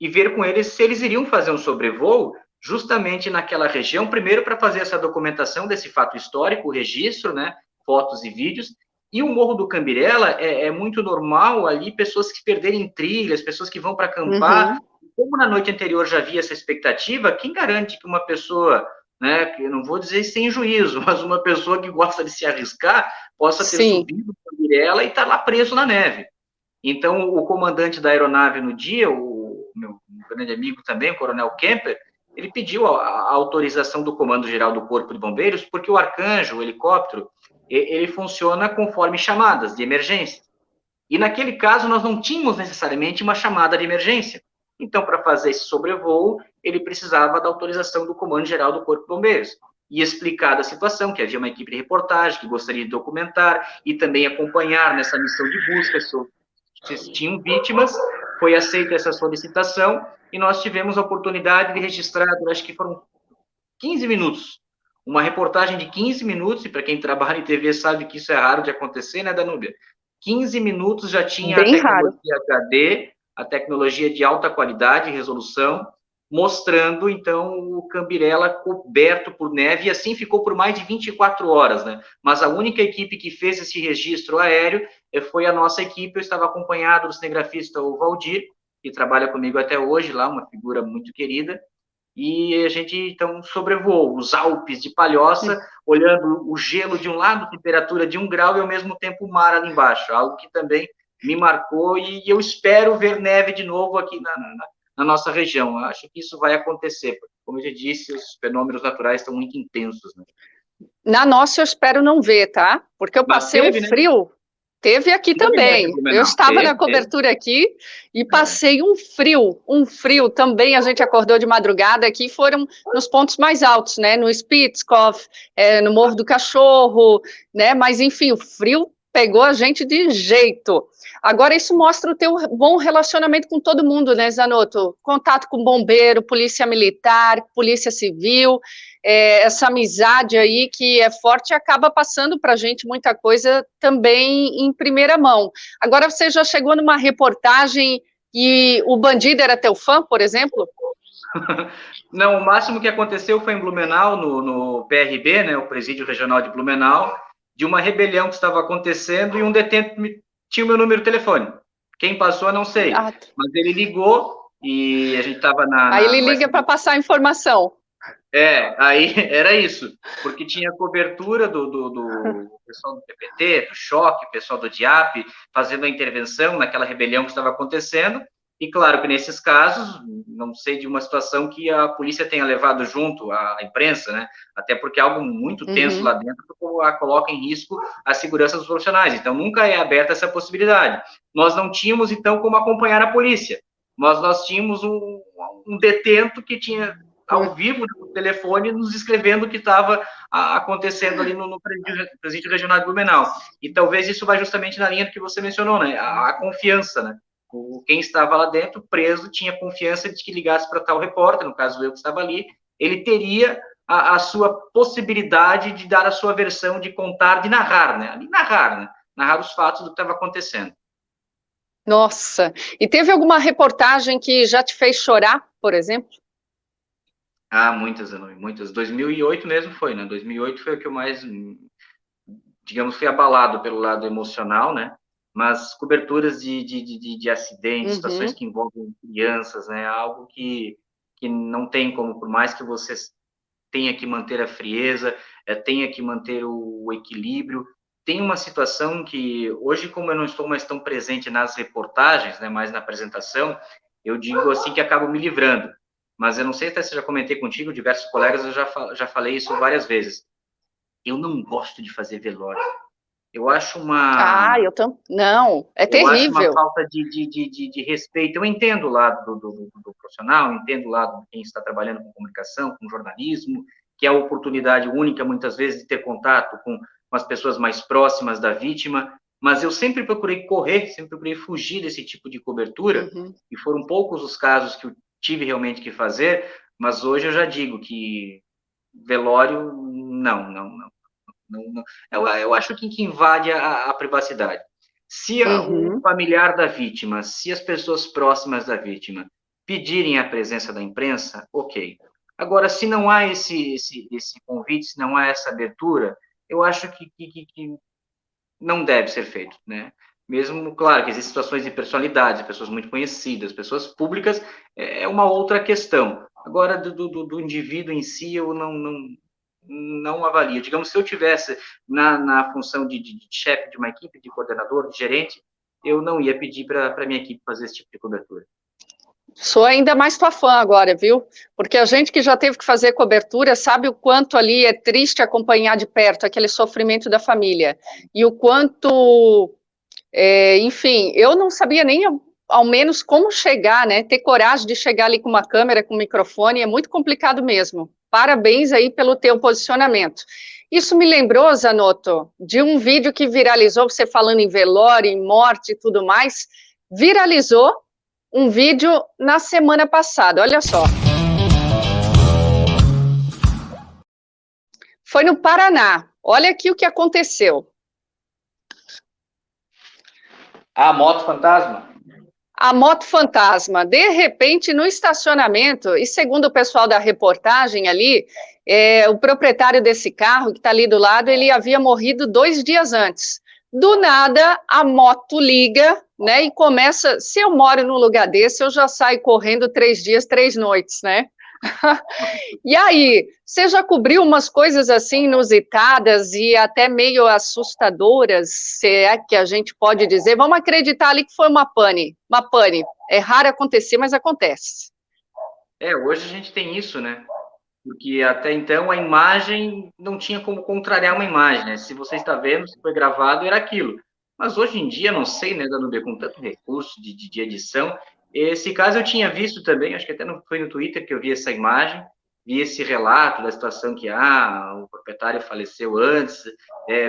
e ver com eles se eles iriam fazer um sobrevoo justamente naquela região, primeiro para fazer essa documentação desse fato histórico, o registro, né, fotos e vídeos. E o Morro do Cambirela é muito normal ali, pessoas que perderem trilhas, pessoas que vão para acampar. Como na noite anterior já havia essa expectativa, quem garante que uma pessoa, né, que eu não vou dizer sem juízo, mas uma pessoa que gosta de se arriscar, possa ter subido o Cambirela e estar lá preso na neve? Então, o comandante da aeronave no dia, o meu grande amigo também, o Coronel Kemper, ele pediu a autorização do Comando Geral do Corpo de Bombeiros, porque o Arcanjo, o helicóptero, ele funciona conforme chamadas de emergência. E naquele caso, nós não tínhamos necessariamente uma chamada de emergência. Então, para fazer esse sobrevoo, ele precisava da autorização do Comando Geral do Corpo de Bombeiros. e explicado a situação, que havia uma equipe de reportagem que gostaria de documentar e também acompanhar nessa missão de busca se tinham vítimas. Foi aceita essa solicitação e nós tivemos a oportunidade de registrar, acho que foram 15 minutos, uma reportagem de 15 minutos, e para quem trabalha em TV sabe que isso é raro de acontecer, né, Danúbia? 15 minutos já tinha Bem a raro. tecnologia HD, a tecnologia de alta qualidade e resolução, mostrando, então, o Cambirela coberto por neve, e assim ficou por mais de 24 horas, né? Mas a única equipe que fez esse registro aéreo foi a nossa equipe. Eu estava acompanhado do cinegrafista o Valdir, que trabalha comigo até hoje lá, uma figura muito querida, e a gente, então, sobrevoou os Alpes de Palhoça, olhando o gelo de um lado, temperatura de 1 grau, e ao mesmo tempo o mar ali embaixo, algo que também me marcou, e eu espero ver neve de novo aqui na nossa região. Acho que isso vai acontecer, porque, como eu já disse, os fenômenos naturais estão muito intensos, né? Na nossa eu espero não ver, tá? Porque eu passei um frio. Teve aqui também. Eu estava na cobertura aqui e passei um frio também. A gente acordou de madrugada aqui, foram nos pontos mais altos, né? No Spitzkopf, no Morro do Cachorro, né? Mas enfim, o frio pegou a gente de jeito. Agora, isso mostra o teu bom relacionamento com todo mundo, né, Zanotto? Contato com bombeiro, polícia militar, polícia civil, essa amizade aí que é forte e acaba passando para a gente muita coisa também em primeira mão. Agora, você já chegou numa reportagem e o bandido era teu fã, por exemplo? Não, o máximo que aconteceu foi em Blumenau, no PRB, né, o Presídio Regional de Blumenau, de uma rebelião que estava acontecendo, e um detento tinha o meu número de telefone. Quem passou, eu não sei. Mas ele ligou e a gente estava Aí ele liga para passar a informação. Aí era isso, porque tinha cobertura do pessoal do PPT, do Choque, pessoal do DIAP, fazendo a intervenção naquela rebelião que estava acontecendo. E claro que nesses casos, não sei de uma situação que a polícia tenha levado junto à imprensa, né? Até porque é algo muito tenso lá dentro, que coloca em risco a segurança dos profissionais. Então, nunca é aberta essa possibilidade. Nós não tínhamos, então, como acompanhar a polícia. Nós tínhamos um detento que tinha, ao vivo, no telefone, nos escrevendo o que estava acontecendo ali no Presídio Regional de Blumenau. E talvez isso vai justamente na linha do que você mencionou, né? A confiança, né? Quem estava lá dentro, preso, tinha confiança de que ligasse para tal repórter, no caso eu que estava ali, ele teria a sua possibilidade de dar a sua versão, de contar, de narrar, né? Narrar os fatos do que estava acontecendo. Nossa, e teve alguma reportagem que já te fez chorar, por exemplo? Muitas. 2008 mesmo foi, né? 2008 foi o que eu mais, digamos, fui abalado pelo lado emocional, né? Mas coberturas de acidentes, situações que envolvem crianças, né? Algo que não tem como, por mais que você tenha que manter a frieza, tenha que manter o equilíbrio. Tem uma situação que, hoje, como eu não estou mais tão presente nas reportagens, né, mais na apresentação, eu digo assim que acabo me livrando. Mas eu não sei até se já comentei contigo, diversos colegas, eu já falei isso várias vezes. Eu não gosto de fazer velório. Eu acho uma... Não, é terrível. Eu acho uma falta de respeito. Eu entendo o lado do profissional, entendo o lado de quem está trabalhando com comunicação, com jornalismo, que é a oportunidade única, muitas vezes, de ter contato com as pessoas mais próximas da vítima, mas eu sempre procurei correr, sempre procurei fugir desse tipo de cobertura, e foram poucos os casos que eu tive realmente que fazer, mas hoje eu já digo que velório, não. Eu acho que invade a privacidade. Se o familiar da vítima, se as pessoas próximas da vítima pedirem a presença da imprensa, ok. Agora, se não há esse convite, se não há essa abertura, eu acho que não deve ser feito, né? Mesmo, claro, que existem situações de personalidade, pessoas muito conhecidas, pessoas públicas, é uma outra questão. Agora, do indivíduo em si, eu não avalio. Digamos, se eu tivesse na função de chefe de uma equipe, de coordenador, de gerente, eu não ia pedir para a minha equipe fazer esse tipo de cobertura. Sou ainda mais tua fã agora, viu? Porque a gente que já teve que fazer cobertura sabe o quanto ali é triste acompanhar de perto aquele sofrimento da família. E o quanto, enfim, eu não sabia nem ao menos como chegar, né? Ter coragem de chegar ali com uma câmera, com um microfone, é muito complicado mesmo. Parabéns aí pelo teu posicionamento. Isso me lembrou, Zanotto, de um vídeo que viralizou, você falando em velório, em morte e tudo mais. Viralizou um vídeo na semana passada, olha só. Foi no Paraná. Olha aqui o que aconteceu. A moto fantasma? A moto fantasma, de repente, no estacionamento, e segundo o pessoal da reportagem ali, o proprietário desse carro, que está ali do lado, ele havia morrido 2 dias antes. Do nada, a moto liga, né, e começa, se eu moro num lugar desse, eu já saio correndo 3 dias, 3 noites, né? E aí, você já cobriu umas coisas assim inusitadas e até meio assustadoras, se é que a gente pode dizer? Vamos acreditar ali que foi uma pane. Uma pane. É raro acontecer, mas acontece. Hoje a gente tem isso, né? Porque até então a imagem não tinha como contrariar uma imagem, né? Se você está vendo, se foi gravado, era aquilo. Mas hoje em dia, não sei, né, Danube, com tanto recurso de edição, esse caso eu tinha visto também, acho que até foi no Twitter que eu vi essa imagem, vi esse relato da situação que o proprietário faleceu antes,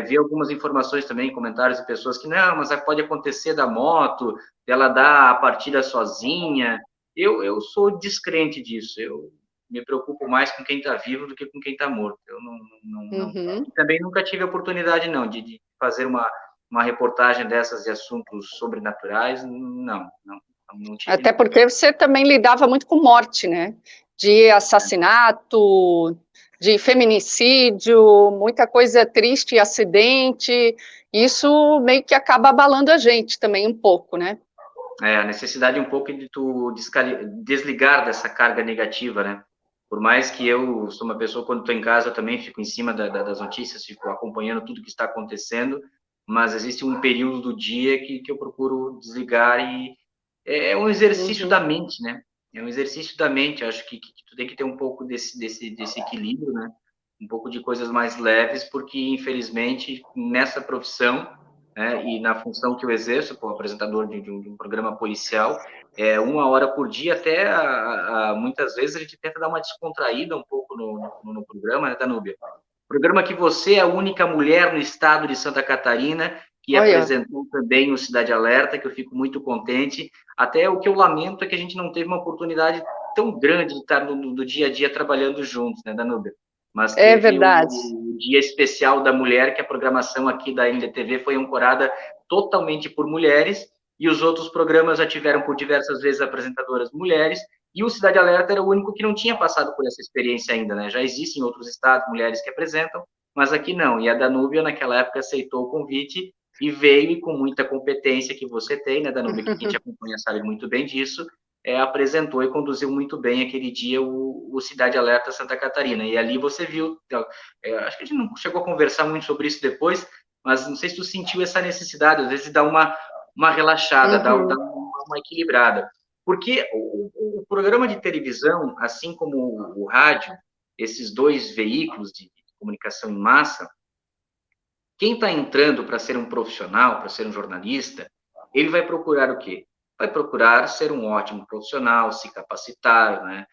vi algumas informações também, comentários de pessoas que, não, mas pode acontecer da moto, ela dar a partida sozinha. Eu sou descrente disso, eu me preocupo mais com quem está vivo do que com quem está morto. Eu não. Uhum. Também nunca tive a oportunidade, não, de fazer uma reportagem dessas de assuntos sobrenaturais, não tive. Até porque você também lidava muito com morte, né? De assassinato, de feminicídio, muita coisa triste, acidente. Isso meio que acaba abalando a gente também um pouco, né? A necessidade um pouco de tu desligar dessa carga negativa, né? Por mais que eu sou uma pessoa, quando estou em casa, eu também fico em cima das notícias, fico acompanhando tudo que está acontecendo, mas existe um período do dia que eu procuro desligar e é um exercício da mente, né? É um exercício da mente, acho que tu tem que ter um pouco desse equilíbrio, né? Um pouco de coisas mais leves, porque, infelizmente, nessa profissão, né, e na função que eu exerço, como apresentador de um programa policial, 1 hora por dia, até muitas vezes a gente tenta dar uma descontraída um pouco no programa, né, Danúbia? Programa que você é a única mulher no estado de Santa Catarina que apresentou também o Cidade Alerta, que eu fico muito contente. Até o que eu lamento é que a gente não teve uma oportunidade tão grande de estar no dia a dia trabalhando juntos, né, Danúbia? Mas teve o Dia Especial da Mulher, que a programação aqui da NDTV foi ancorada totalmente por mulheres, e os outros programas já tiveram por diversas vezes apresentadoras mulheres, e o Cidade Alerta era o único que não tinha passado por essa experiência ainda, né? Já existem em outros estados mulheres que apresentam, mas aqui não. E a Danúbia, naquela época, aceitou o convite e veio, e com muita competência que você tem, né, Danúbia, que quem te acompanha sabe muito bem disso, apresentou e conduziu muito bem aquele dia o Cidade Alerta Santa Catarina. E ali você viu, acho que a gente não chegou a conversar muito sobre isso depois, mas não sei se tu sentiu essa necessidade, às vezes, de dar uma relaxada, dar uma equilibrada. Porque o programa de televisão, assim como o rádio, esses dois veículos de comunicação em massa, quem está entrando para ser um profissional, para ser um jornalista, ele vai procurar o quê? Vai procurar ser um ótimo profissional, se capacitar, né?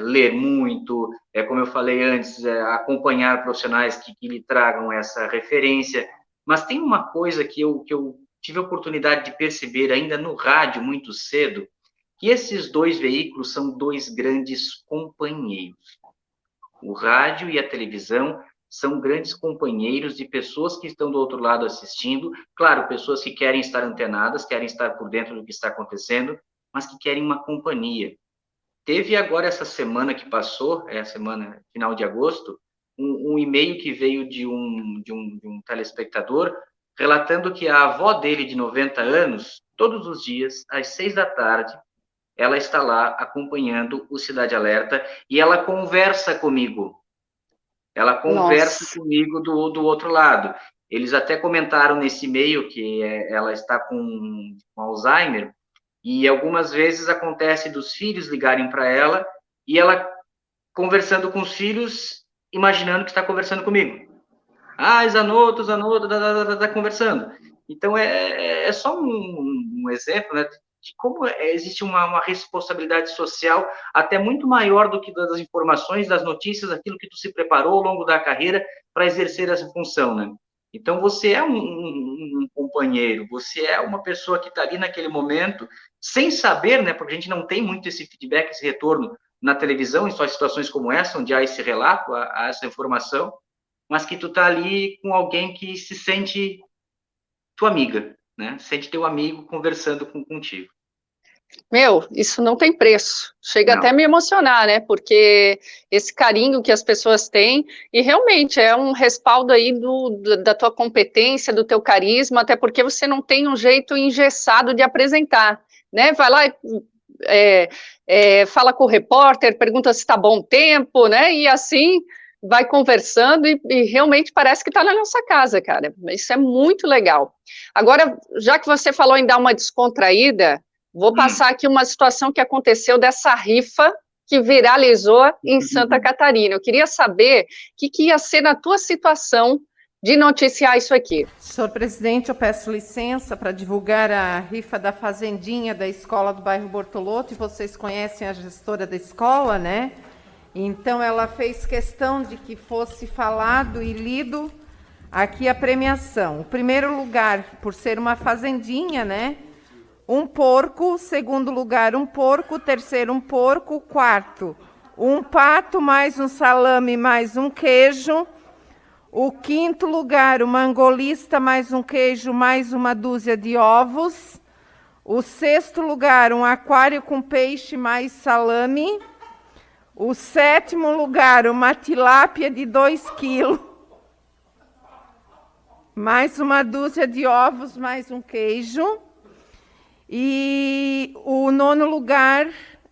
Ler muito, como eu falei antes, acompanhar profissionais que lhe tragam essa referência. Mas tem uma coisa que eu tive a oportunidade de perceber ainda no rádio muito cedo, que esses dois veículos são dois grandes companheiros. O rádio e a televisão são grandes companheiros de pessoas que estão do outro lado assistindo, claro, pessoas que querem estar antenadas, querem estar por dentro do que está acontecendo, mas que querem uma companhia. Teve agora essa semana que passou, semana final de agosto, um e-mail que veio de um telespectador relatando que a avó dele, de 90 anos, todos os dias, às 6 da tarde, ela está lá acompanhando o Cidade Alerta e ela conversa comigo. Ela conversa comigo do outro lado. Eles até comentaram nesse e-mail que ela está com Alzheimer e algumas vezes acontece dos filhos ligarem para ela e ela conversando com os filhos, imaginando que está conversando comigo. Zanotto, tá conversando. Então, é só um exemplo, né, de como existe uma responsabilidade social até muito maior do que das informações, das notícias, daquilo que tu se preparou ao longo da carreira para exercer essa função, né? Então, você é um companheiro, você é uma pessoa que está ali naquele momento, sem saber, né? Porque a gente não tem muito esse feedback, esse retorno na televisão, em só situações como essa, onde há esse relato, há essa informação, mas que tu está ali com alguém que se sente tua amiga, né? Sente teu amigo conversando contigo. Meu, isso não tem preço. Chega até a Não. me emocionar, né? Porque esse carinho que as pessoas têm, e realmente é um respaldo aí da tua competência, do teu carisma, até porque você não tem um jeito engessado de apresentar, né? Vai lá, fala com o repórter, pergunta se está bom tempo, né? E assim vai conversando e realmente parece que está na nossa casa, cara. Isso é muito legal. Agora, já que você falou em dar uma descontraída, vou passar aqui uma situação que aconteceu dessa rifa que viralizou em Santa Catarina. Eu queria saber o que ia ser na tua situação de noticiar isso aqui. Senhor presidente, eu peço licença para divulgar a rifa da Fazendinha da escola do bairro Bortolotto. Vocês conhecem a gestora da escola, né? Então, ela fez questão de que fosse falado e lido aqui a premiação. O primeiro lugar, por ser uma fazendinha, né? Um porco, segundo lugar, um porco, terceiro, um porco, quarto, um pato, mais um salame, mais um queijo. O quinto lugar, uma angolista, mais um queijo, mais uma dúzia de ovos. O sexto lugar, um aquário com peixe, mais salame. O sétimo lugar, uma tilápia de 2 quilos. Mais uma dúzia de ovos, mais um queijo. E o nono lugar,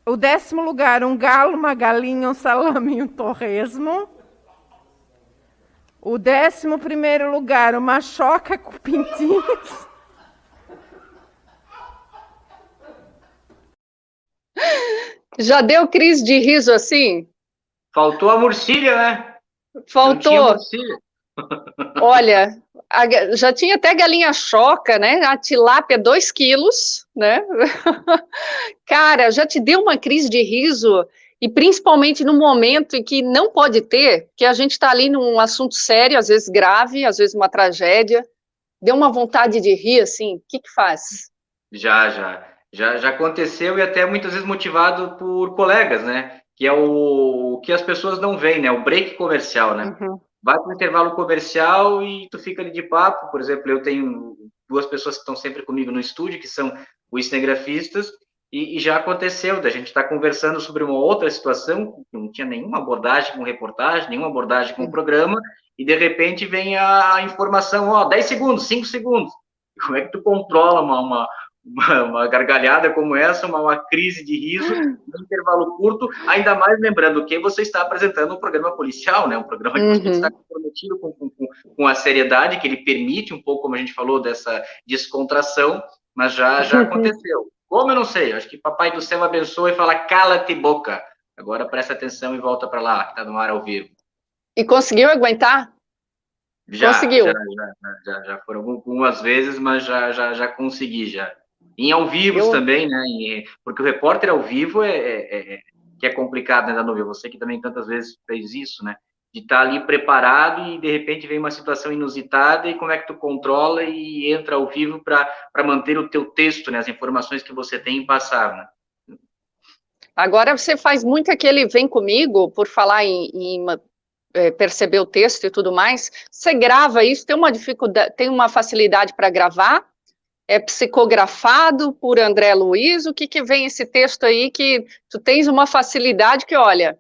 o 10º lugar, um galo, uma galinha, um salame e um torresmo. O 11º lugar, uma choca com pintinhos. Já deu crise de riso assim? Faltou a murcilha, né? Faltou. Não tinha murcilha. Olha, já tinha até galinha choca, né? A tilápia 2 quilos, né? Cara, já te deu uma crise de riso, e principalmente no momento em que não pode ter, que a gente está ali num assunto sério, às vezes grave, às vezes uma tragédia. Deu uma vontade de rir, assim, o que faz? Já aconteceu e até muitas vezes motivado por colegas, né? Que é o que as pessoas não veem, né? O break comercial, né? Uhum. Vai para o intervalo comercial e tu fica ali de papo. Por exemplo, eu tenho 2 pessoas que estão sempre comigo no estúdio, que são os cinegrafistas, e já aconteceu da gente estar conversando sobre uma outra situação, que não tinha nenhuma abordagem com reportagem, nenhuma abordagem com o programa, e de repente vem a informação, ó, 10 segundos, 5 segundos. Como é que tu controla uma gargalhada como essa, uma crise de riso, num intervalo curto, ainda mais lembrando que você está apresentando um programa policial, né? Um programa que você está comprometido com a seriedade, que ele permite um pouco, como a gente falou, dessa descontração, mas já aconteceu. Como eu não sei, acho que Papai do Céu abençoa e fala, cala-te boca. Agora presta atenção e volta para lá, que está no ar ao vivo. E conseguiu aguentar? Conseguiu. Já foram algumas vezes, mas já consegui, já. Em ao vivo também, né? Porque o repórter ao vivo que é complicado, né, Danúbia? Você que também tantas vezes fez isso, né? De estar ali preparado e de repente vem uma situação inusitada e como é que tu controla e entra ao vivo para manter o teu texto, né? As informações que você tem em passar, né? Agora você faz muito aquele vem comigo, por falar em perceber o texto e tudo mais. Você grava isso, tem uma dificuldade, tem uma facilidade para gravar? É psicografado por André Luiz? O que vem esse texto aí que tu tens uma facilidade que, olha...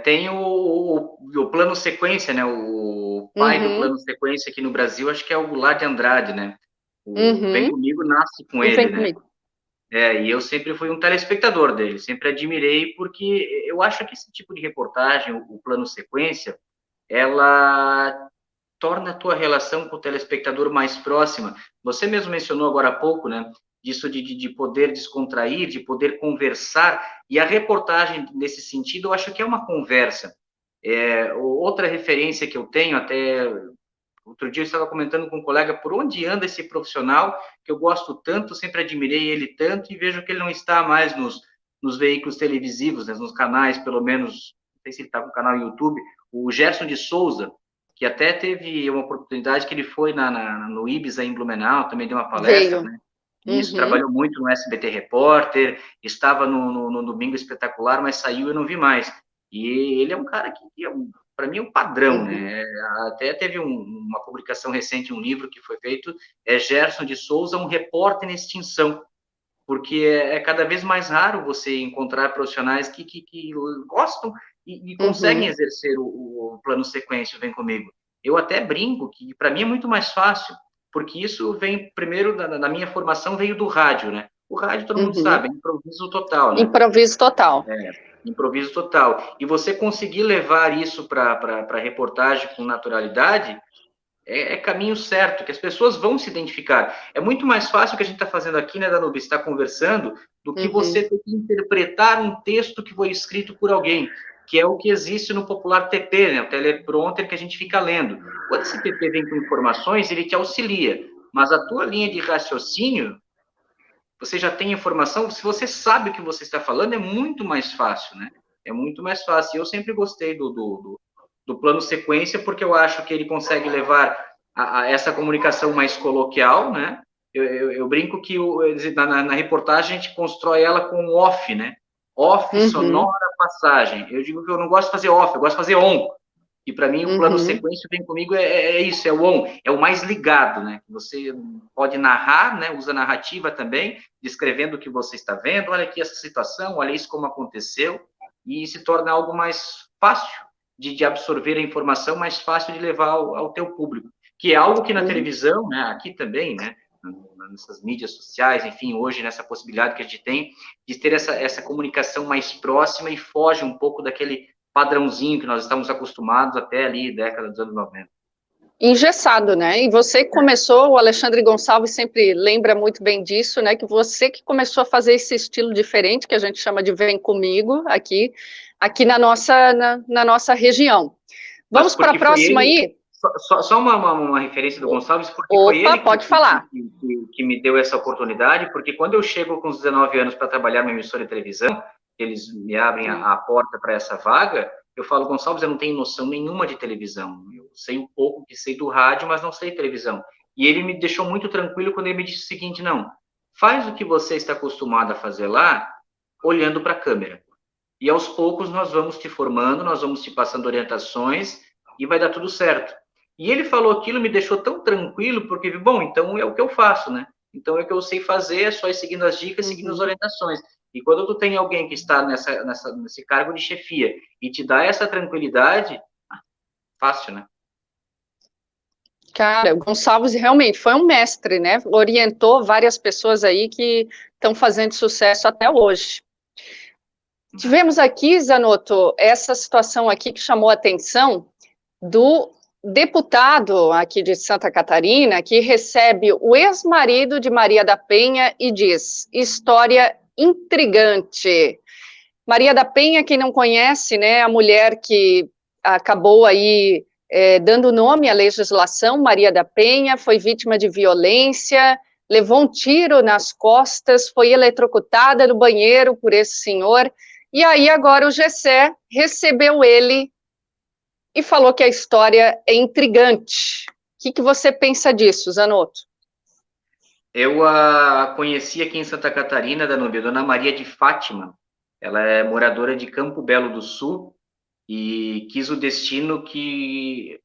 Tem o plano sequência, né? O pai do plano sequência aqui no Brasil, acho que é o Goulart de Andrade, né? O Vem Comigo nasce com ele, né? Comigo. E eu sempre fui um telespectador dele, sempre admirei, porque eu acho que esse tipo de reportagem, o plano sequência, ela torna a tua relação com o telespectador mais próxima. Você mesmo mencionou agora há pouco, né? Disso de poder descontrair, de poder conversar, e a reportagem, nesse sentido, eu acho que é uma conversa. Outra referência que eu tenho, até Outro dia eu estava comentando com um colega por onde anda esse profissional que eu gosto tanto, sempre admirei ele tanto e vejo que ele não está mais nos veículos televisivos, né, nos canais, pelo menos, não sei se ele está com o canal YouTube, o Gerson de Souza, que até teve uma oportunidade que ele foi no Ibiza em Blumenau, também deu uma palestra, Veio. né? Isso, trabalhou muito no SBT Repórter, estava no Domingo Espetacular, mas saiu e eu não vi mais. E ele é um cara que para mim, é um padrão, né? Até teve uma publicação recente, um livro que foi feito, Gerson de Souza, um repórter em extinção, porque é cada vez mais raro você encontrar profissionais que gostam e conseguem exercer o plano sequência, vem comigo. Eu até brinco que, para mim, é muito mais fácil, porque isso vem, primeiro, na minha formação, veio do rádio, né? O rádio, todo mundo sabe, é improviso total, né? Improviso total. Improviso total. E você conseguir levar isso para reportagem com naturalidade é caminho certo, que as pessoas vão se identificar. É muito mais fácil o que a gente está fazendo aqui, né, Danube, está conversando, do que você ter que interpretar um texto que foi escrito por alguém, que é o que existe no popular TP, né, o teleprompter que a gente fica lendo. Quando esse TP vem com informações, ele te auxilia, mas a tua linha de raciocínio, você já tem informação, se você sabe o que você está falando, é muito mais fácil, né? É muito mais fácil. Eu sempre gostei do plano sequência, porque eu acho que ele consegue levar a essa comunicação mais coloquial, né? Eu brinco que na reportagem a gente constrói ela com off, né? Off, sonora, passagem. Eu digo que eu não gosto de fazer off, eu gosto de fazer on. E para mim o plano sequência vem comigo isso, é o on, é o mais ligado, né? Você pode narrar, né? Usa narrativa também, descrevendo o que você está vendo. Olha aqui essa situação, olha isso como aconteceu, e se torna algo mais fácil de absorver a informação, mais fácil de levar ao teu público, que é algo que na televisão, né? Aqui também, né? Nessas mídias sociais, enfim, hoje nessa possibilidade que a gente tem de ter essa comunicação mais próxima e foge um pouco daquele padrãozinho que nós estamos acostumados até ali, década dos anos 90. Engessado, né? E você começou, o Alexandre Gonçalves sempre lembra muito bem disso, né? Que você que começou a fazer esse estilo diferente, que a gente chama de Vem Comigo, aqui na nossa região. Vamos para a próxima aí? Só uma referência do Gonçalves, porque foi ele pode falar. Que me deu essa oportunidade, porque quando eu chego com os 19 anos para trabalhar numa emissora de televisão, eles me abrem a porta para essa vaga, eu falo, Gonçalves, eu não tenho noção nenhuma de televisão. Eu sei um pouco que sei do rádio, mas não sei televisão. E ele me deixou muito tranquilo quando ele me disse o seguinte, não, faz o que você está acostumado a fazer lá, olhando para a câmera. E aos poucos nós vamos te formando, nós vamos te passando orientações e vai dar tudo certo. E ele falou aquilo, me deixou tão tranquilo, porque, bom, então é o que eu faço, né? Então é o que eu sei fazer, é só ir seguindo as dicas, seguindo as orientações. E quando tu tem alguém que está nesse cargo de chefia e te dá essa tranquilidade, fácil, né? Cara, o Gonçalves realmente foi um mestre, né? Orientou várias pessoas aí que estão fazendo sucesso até hoje. Tivemos aqui, Zanotto, essa situação aqui que chamou a atenção do deputado aqui de Santa Catarina, que recebe o ex-marido de Maria da Penha e diz, história intrigante. Maria da Penha, quem não conhece, né, a mulher que acabou aí dando nome à legislação, Maria da Penha, foi vítima de violência, levou um tiro nas costas, foi eletrocutada no banheiro por esse senhor, e aí agora o GCE recebeu ele e falou que a história é intrigante. O que você pensa disso, Zanotto? Eu a conheci aqui em Santa Catarina, Danúbia, Dona Maria de Fátima. Ela é moradora de Campo Belo do Sul e quis o destino que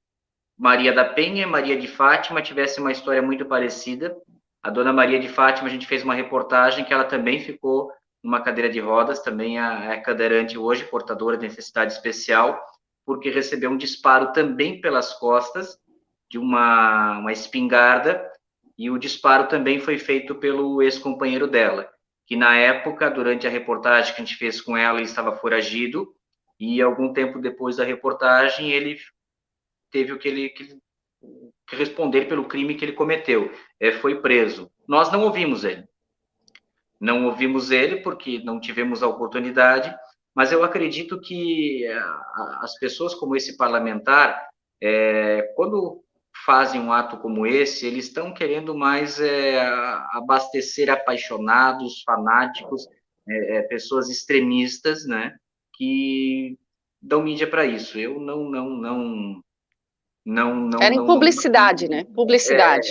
Maria da Penha e Maria de Fátima tivessem uma história muito parecida. A Dona Maria de Fátima, a gente fez uma reportagem que ela também ficou numa cadeira de rodas, também é cadeirante hoje, portadora de necessidade especial, porque recebeu um disparo também pelas costas de uma espingarda, e o disparo também foi feito pelo ex-companheiro dela, que na época, durante a reportagem que a gente fez com ela, ele estava foragido, e algum tempo depois da reportagem, ele teve que responder pelo crime que ele cometeu, foi preso. Nós não ouvimos ele. Não ouvimos ele porque não tivemos a oportunidade, mas eu acredito que as pessoas como esse parlamentar, quando fazem um ato como esse, eles estão querendo mais abastecer apaixonados, fanáticos, pessoas extremistas, né, que dão mídia para isso. Eu Querem publicidade, né? Publicidade.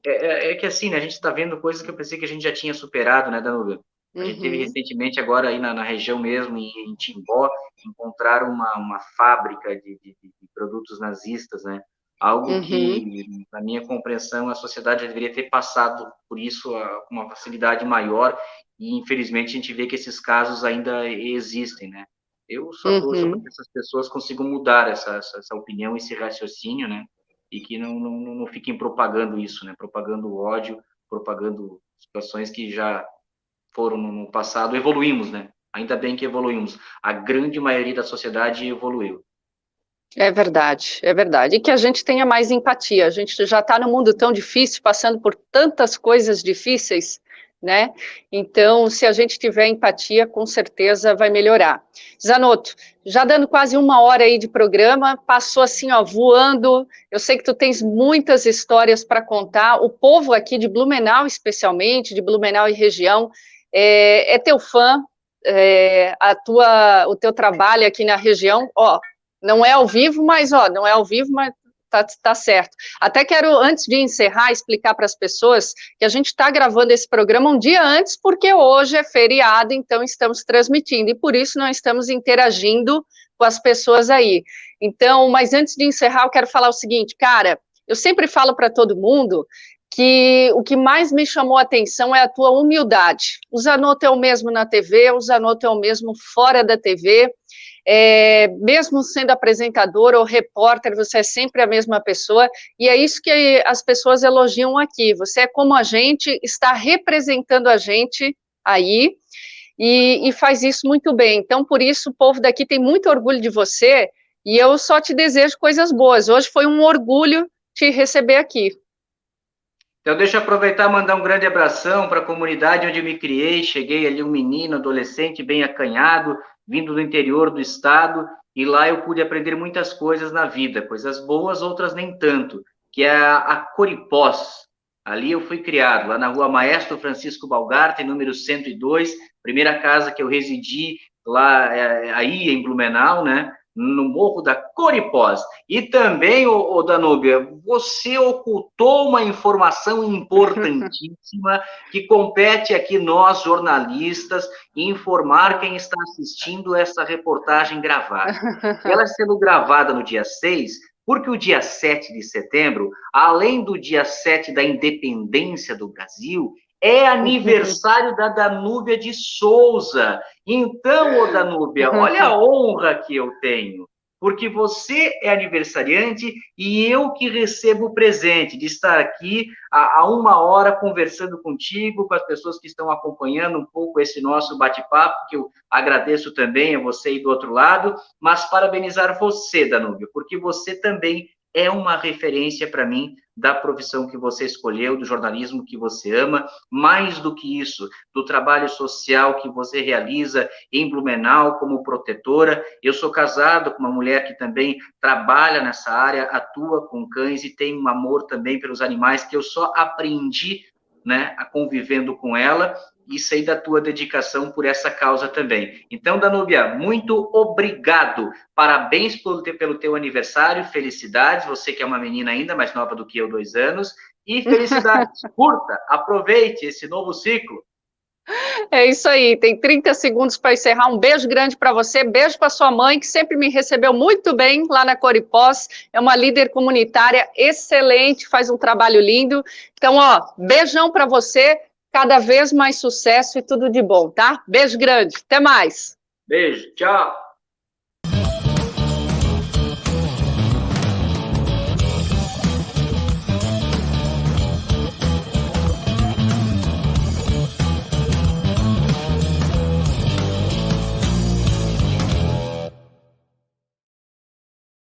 É que assim, né, a gente está vendo coisas que eu pensei que a gente já tinha superado, né, Danúbia? A gente teve recentemente agora aí na região mesmo, em Timbó, encontraram uma fábrica de produtos nazistas, né? Algo que, na minha compreensão, a sociedade deveria ter passado por isso com uma facilidade maior, e infelizmente a gente vê que esses casos ainda existem, né? Eu só torço para que essas pessoas consigam mudar essa opinião, esse raciocínio, né? E que não fiquem propagando isso, né? Propagando ódio, propagando situações que já foram no passado. Evoluímos, né? Ainda bem que evoluímos. A grande maioria da sociedade evoluiu. É verdade, é verdade. E que a gente tenha mais empatia. A gente já está num mundo tão difícil, passando por tantas coisas difíceis, né? Então, se a gente tiver empatia, com certeza vai melhorar. Zanotto, já dando quase 1 hora aí de programa, passou assim, ó, voando. Eu sei que tu tens muitas histórias para contar. O povo aqui de Blumenau, especialmente, de Blumenau e região, é teu fã. O teu trabalho aqui na região, ó, não é ao vivo, mas não é ao vivo, mas tá certo. Até quero, antes de encerrar, explicar para as pessoas que a gente está gravando esse programa um dia antes, porque hoje é feriado, então estamos transmitindo, e por isso não estamos interagindo com as pessoas aí. Então, mas antes de encerrar, eu quero falar o seguinte, cara, eu sempre falo para todo mundo que o que mais me chamou a atenção é a tua humildade. O Zanotto é o mesmo na TV, o Zanotto é o mesmo fora da TV, mesmo sendo apresentador ou repórter, você é sempre a mesma pessoa, e é isso que as pessoas elogiam aqui, você é como a gente, está representando a gente aí, e faz isso muito bem, então por isso o povo daqui tem muito orgulho de você, e eu só te desejo coisas boas, hoje foi um orgulho te receber aqui. Então, deixa eu aproveitar e mandar um grande abração para a comunidade onde eu me criei. Cheguei ali um menino, adolescente, bem acanhado, vindo do interior do estado, e lá eu pude aprender muitas coisas na vida, coisas boas, outras nem tanto, que é a Coripós. Ali eu fui criado, lá na rua Maestro Francisco Balgarte, número 102, primeira casa que eu residi lá aí em Blumenau, né? No Morro da Coripós. E também, ô Danúbia, você ocultou uma informação importantíssima que compete aqui nós, jornalistas, informar quem está assistindo essa reportagem gravada. Ela sendo gravada no dia 6, porque o dia 7 de setembro, além do dia 7 da independência do Brasil, é aniversário da Danúbia de Souza. Então, ô Danúbia, olha a honra que eu tenho, porque você é aniversariante e eu que recebo o presente de estar aqui há 1 hora conversando contigo, com as pessoas que estão acompanhando um pouco esse nosso bate-papo, que eu agradeço também a você aí do outro lado, mas parabenizar você, Danúbia, porque você também é uma referência para mim da profissão que você escolheu, do jornalismo que você ama, mais do que isso, do trabalho social que você realiza em Blumenau como protetora. Eu sou casado com uma mulher que também trabalha nessa área, atua com cães e tem um amor também pelos animais que eu só aprendi, né, convivendo com ela, e sei da tua dedicação por essa causa também. Então, Danúbia, muito obrigado. Parabéns pelo teu aniversário, felicidades, você que é uma menina ainda mais nova do que eu, 2 anos, e felicidades, curta, aproveite esse novo ciclo. É isso aí, tem 30 segundos para encerrar. Um beijo grande para você, beijo para sua mãe, que sempre me recebeu muito bem lá na Coripós. É uma líder comunitária excelente, faz um trabalho lindo. Então, ó, beijão para você, cada vez mais sucesso e tudo de bom, tá? Beijo grande, até mais. Beijo, tchau.